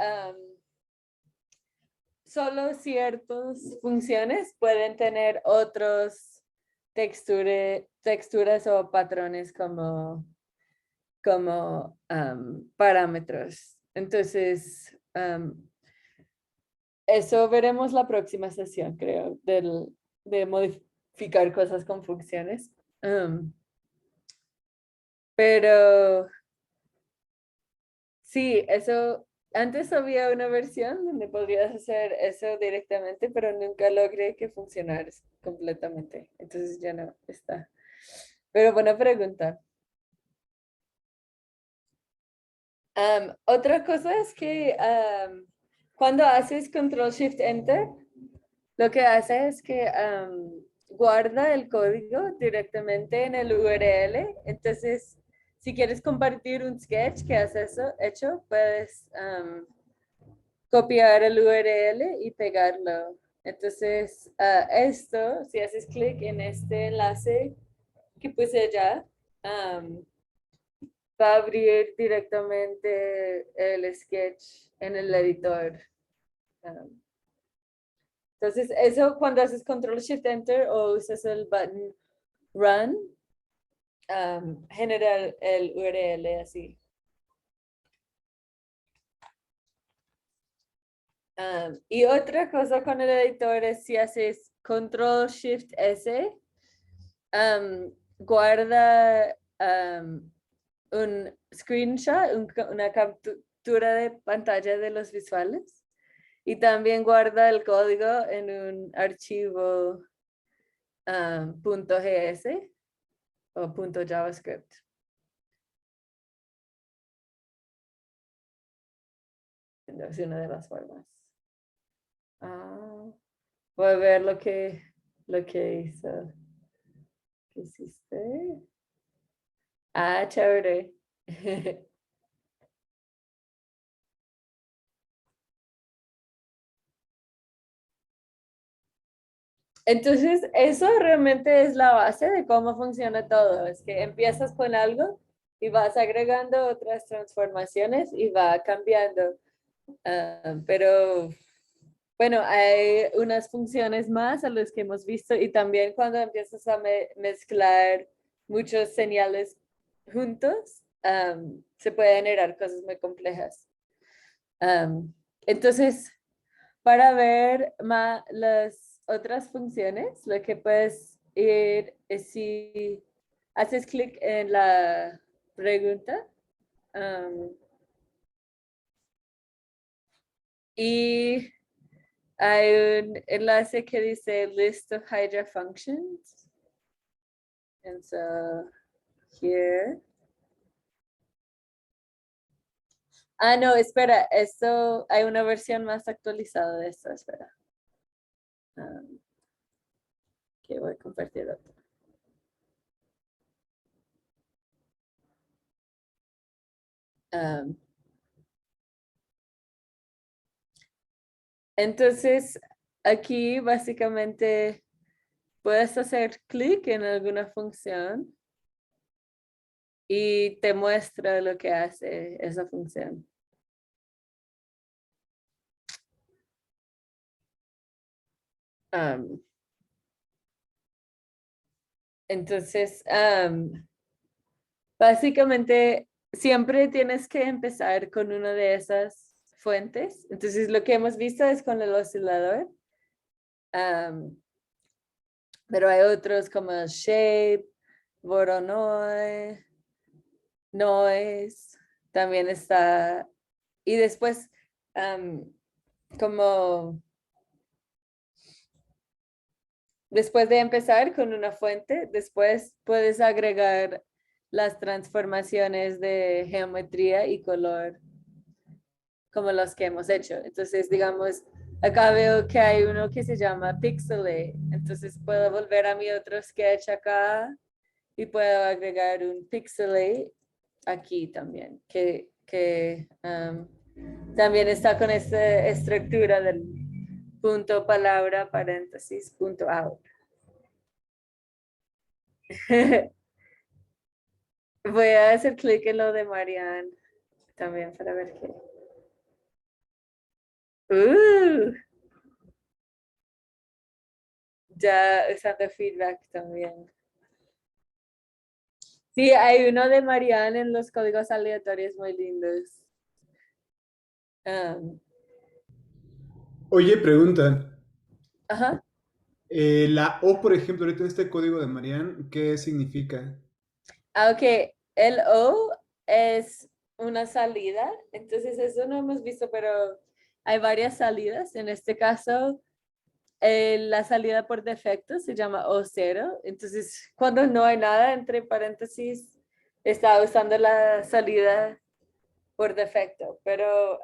solo ciertas funciones pueden tener otros texturas o patrones como parámetros. Entonces, eso veremos la próxima sesión, creo, de modificar cosas con funciones. Pero sí, eso, antes había una versión donde podrías hacer eso directamente, pero nunca logré que funcionara completamente. Entonces ya no está. Pero buena pregunta. Otra cosa es que cuando haces Control Shift Enter, lo que hace es que guarda el código directamente en el URL. Entonces, si quieres compartir un sketch que has hecho, puedes copiar el URL y pegarlo. Entonces, esto, si haces clic en este enlace que puse allá, va a abrir directamente el sketch en el editor. Entonces, eso cuando haces Control Shift Enter o usas el button Run, genera el URL así. Y otra cosa con el editor es si haces Control Shift S, guarda un screenshot, una captura de pantalla de los visuales. Y también guarda el código en un archivo .gs o .javascript. Es una de las formas. Voy a ver lo que hizo. ¿Qué hiciste? Chévere. Entonces, eso realmente es la base de cómo funciona todo. Es que empiezas con algo y vas agregando otras transformaciones y va cambiando. Pero, bueno, hay unas funciones más a las que hemos visto y también cuando empiezas a mezclar muchos señales juntos, se pueden generar cosas muy complejas. Entonces, para ver más las otras funciones, lo que puedes ir es si haces clic en la pregunta y hay un enlace que dice List of Hydra Functions. And so here. No, espera, esto hay una versión más actualizada de esto, espera. Que voy a compartir otra. Entonces, aquí básicamente puedes hacer clic en alguna función y te muestra lo que hace esa función. Entonces, básicamente siempre tienes que empezar con una de esas fuentes. Entonces, lo que hemos visto es con el oscilador. Pero hay otros como Shape, Voronoi, Noise, también está. Y después, como después de empezar con una fuente, después puedes agregar las transformaciones de geometría y color como los que hemos hecho. Entonces, digamos, acá veo que hay uno que se llama Pixelate. Entonces puedo volver a mi otro sketch acá y puedo agregar un Pixelate aquí también, que también está con esta estructura del punto palabra, paréntesis, punto out. Voy a hacer clic en lo de Marianne también para ver qué. Ya usando feedback también. Sí, hay uno de Marianne en los códigos aleatorios muy lindos. Oye, pregunta. Ajá. La O, por ejemplo, ahorita en este código de Marianne, ¿qué significa? Ok, el O es una salida, entonces eso no hemos visto, pero hay varias salidas. En este caso, la salida por defecto se llama O0, entonces cuando no hay nada entre paréntesis, está usando la salida por defecto, pero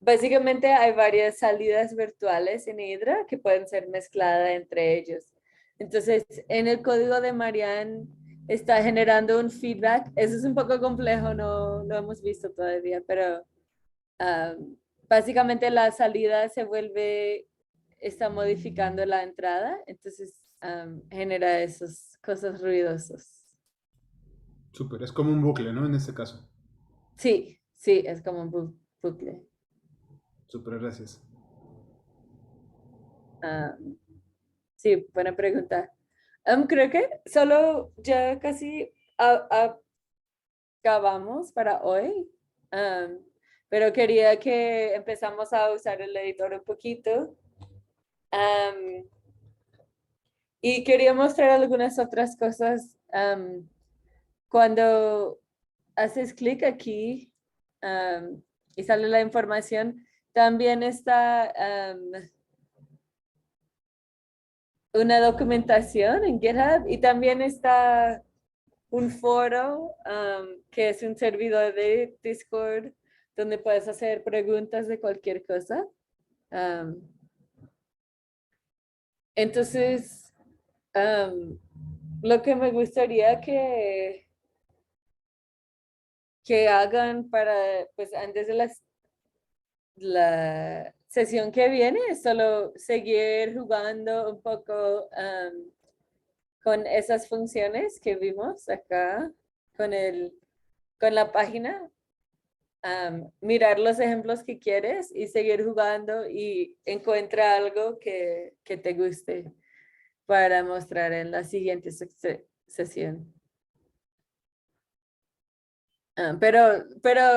básicamente hay varias salidas virtuales en Hydra que pueden ser mezcladas entre ellos. Entonces, en el código de Marianne está generando un feedback. Eso es un poco complejo, no lo hemos visto todavía, pero básicamente la salida se vuelve, está modificando la entrada, entonces genera esas cosas ruidosas. Súper, es como un bucle, ¿no? En este caso. Sí, sí, es como un bucle. Súper, gracias. Sí, buena pregunta. Creo que solo ya casi acabamos para hoy, pero quería que empezamos a usar el editor un poquito. Y quería mostrar algunas otras cosas. Cuando haces clic aquí y sale la información, también está una documentación en GitHub y también está un foro que es un servidor de Discord donde puedes hacer preguntas de cualquier cosa. Entonces, lo que me gustaría que hagan para, pues antes de la sesión que viene, es solo seguir jugando un poco con esas funciones que vimos acá, con la página, mirar los ejemplos que quieres y seguir jugando y encuentra algo que te guste para mostrar en la siguiente sesión. Pero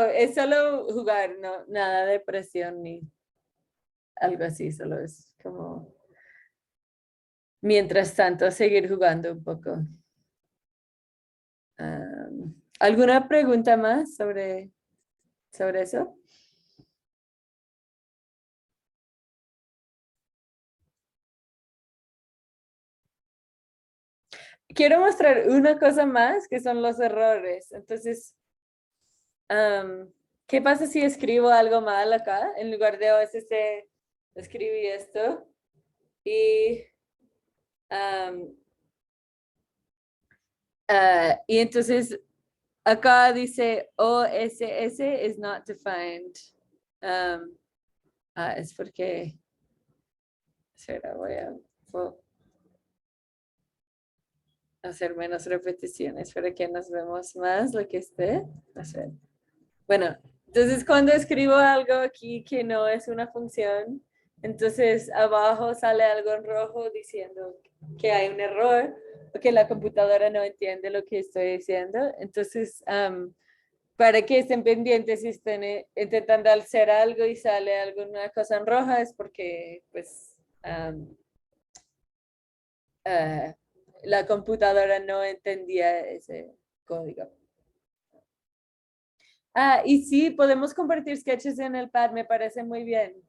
es solo jugar, no, nada de presión ni algo así, solo es como mientras tanto seguir jugando un poco. ¿Alguna pregunta más sobre eso? Quiero mostrar una cosa más que son los errores. Entonces, ¿qué pasa si escribo algo mal acá? En lugar de OSC, escribí esto. Y entonces acá dice OSS is not defined. Es porque, espera, voy a hacer menos repeticiones para que nos vemos más lo que esté. Bueno, entonces cuando escribo algo aquí que no es una función, entonces abajo sale algo en rojo diciendo que hay un error o que la computadora no entiende lo que estoy diciendo. Entonces, para que estén pendientes si estén intentando hacer algo y sale alguna cosa en roja es porque pues la computadora no entendía ese código. Y sí, podemos compartir sketches en el pad, me parece muy bien.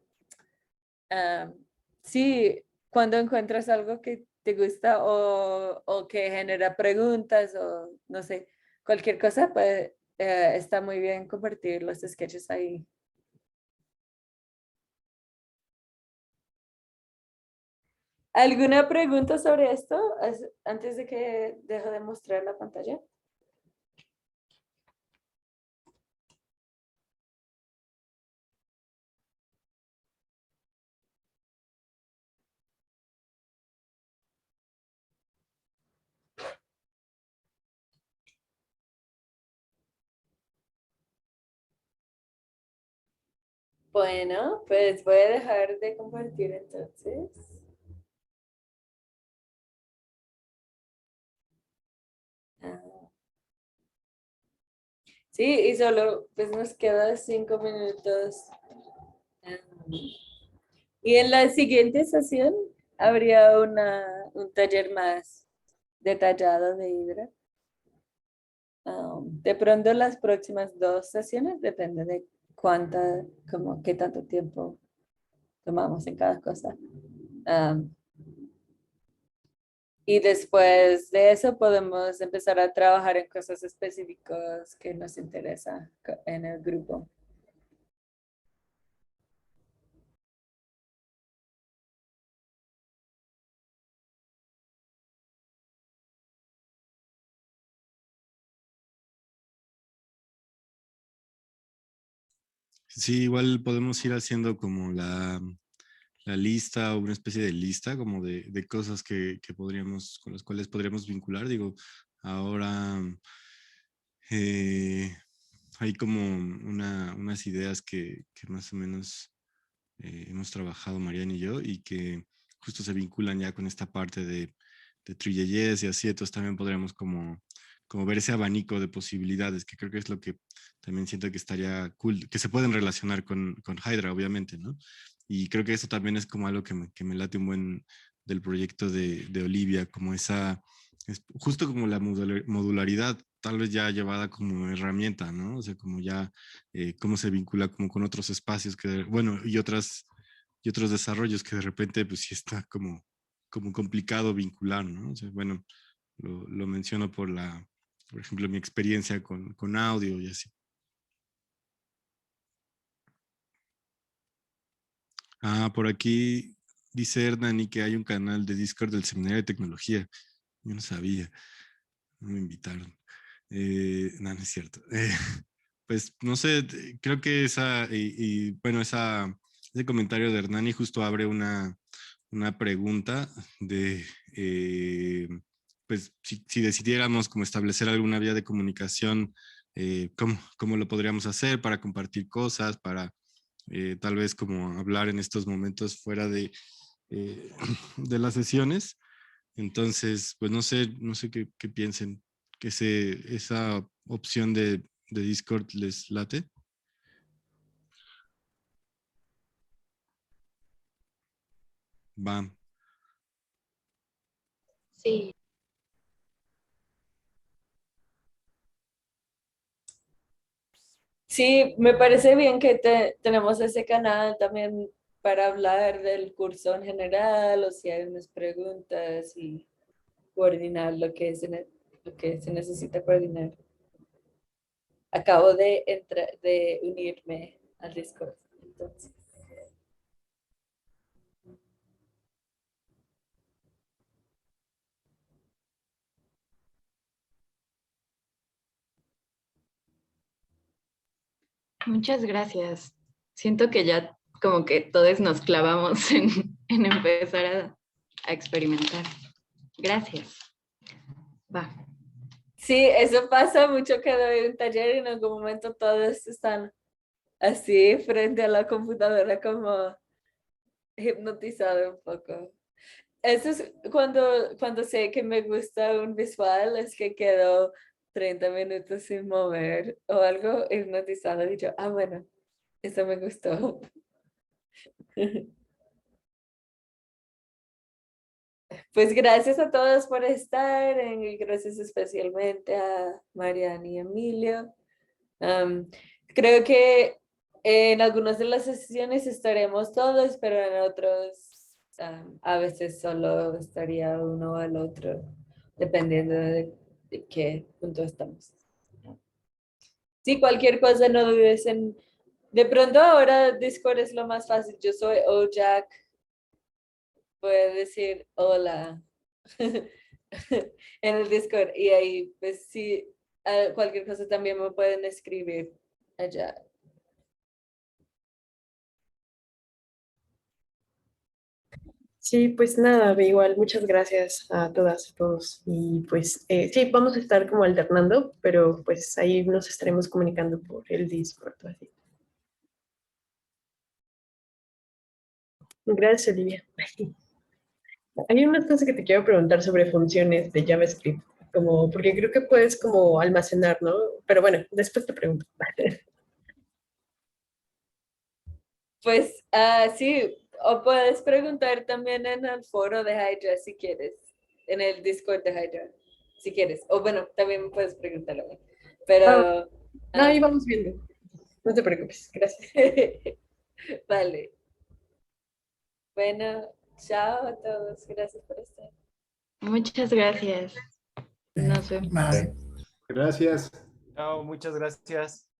Sí, cuando encuentras algo que te gusta o que genera preguntas o no sé, cualquier cosa, pues está muy bien compartir los sketches ahí. ¿Alguna pregunta sobre esto antes de que deje de mostrar la pantalla? Bueno, pues voy a dejar de compartir entonces. Ah, sí, y solo pues nos quedan 5 minutos. Ah, y en la siguiente sesión habría un taller más detallado de Hydra. De pronto las próximas 2 sesiones depende de como qué tanto tiempo tomamos en cada cosa. Y después de eso podemos empezar a trabajar en cosas específicas que nos interesan en el grupo. Sí, igual podemos ir haciendo como la lista o una especie de lista como de cosas que podríamos, con las cuales podríamos vincular. Digo, ahora hay como unas ideas que más o menos hemos trabajado Mariana y yo y que justo se vinculan ya con esta parte de Three.js y así, entonces también podríamos como ver ese abanico de posibilidades, que creo que es lo que también siento que estaría cool, que se pueden relacionar con Hydra, obviamente, ¿no? Y creo que eso también es como algo que me late un buen del proyecto de Olivia, como justo como la modularidad, tal vez ya llevada como herramienta, ¿no? O sea, como ya cómo se vincula como con otros espacios que, bueno, y otros desarrollos que de repente pues sí está como complicado vincular, ¿no? O sea, bueno, lo menciono por ejemplo, mi experiencia con audio y así. Ah, por aquí dice Hernani que hay un canal de Discord del Seminario de Tecnología. Yo no sabía, no me invitaron. No, no es cierto. Pues no sé, creo que bueno, ese comentario de Hernani justo abre una pregunta de, pues si decidiéramos como establecer alguna vía de comunicación, ¿cómo lo podríamos hacer para compartir cosas, para tal vez como hablar en estos momentos fuera eh, de las sesiones? Entonces, pues no sé qué piensen, que esa opción de Discord les late. Va. Sí. Sí, me parece bien que tenemos ese canal también para hablar del curso en general o si hay unas preguntas y coordinar lo que se necesita coordinar. Acabo de unirme al Discord, entonces. Muchas gracias. Siento que ya como que todos nos clavamos en empezar a experimentar. Gracias. Va. Sí, eso pasa mucho que doy un taller y en algún momento todos están así frente a la computadora como hipnotizado un poco. Eso es cuando sé que me gusta un visual, es que quedo 30 minutos sin mover o algo hipnotizado y yo, bueno, eso me gustó. Pues gracias a todos por estar y gracias especialmente a Mariana y Emilio. Creo que en algunas de las sesiones estaremos todos, pero en otros a veces solo estaría uno al otro, dependiendo de qué punto estamos. Sí, cualquier cosa no dudes en... De pronto ahora Discord es lo más fácil. Yo soy Ojack. Puedes decir hola en el Discord y ahí pues sí, cualquier cosa también me pueden escribir allá. Sí, pues nada, igual, muchas gracias a todas, a todos. Y pues sí, vamos a estar como alternando, pero pues ahí nos estaremos comunicando por el Discord o así. Gracias, Olivia. Hay unas cosas que te quiero preguntar sobre funciones de JavaScript, como, porque creo que puedes como almacenar, ¿no? Pero bueno, después te pregunto. Pues sí, o puedes preguntar también en el foro de Hydra si quieres, en el Discord de Hydra, si quieres. O bueno, también me puedes preguntarlo a mí. Pero... Ahí vamos viendo. No te preocupes, gracias. Vale. Bueno, chao a todos. Gracias por estar. Muchas gracias. Nos vemos. Gracias. Chao, muchas gracias.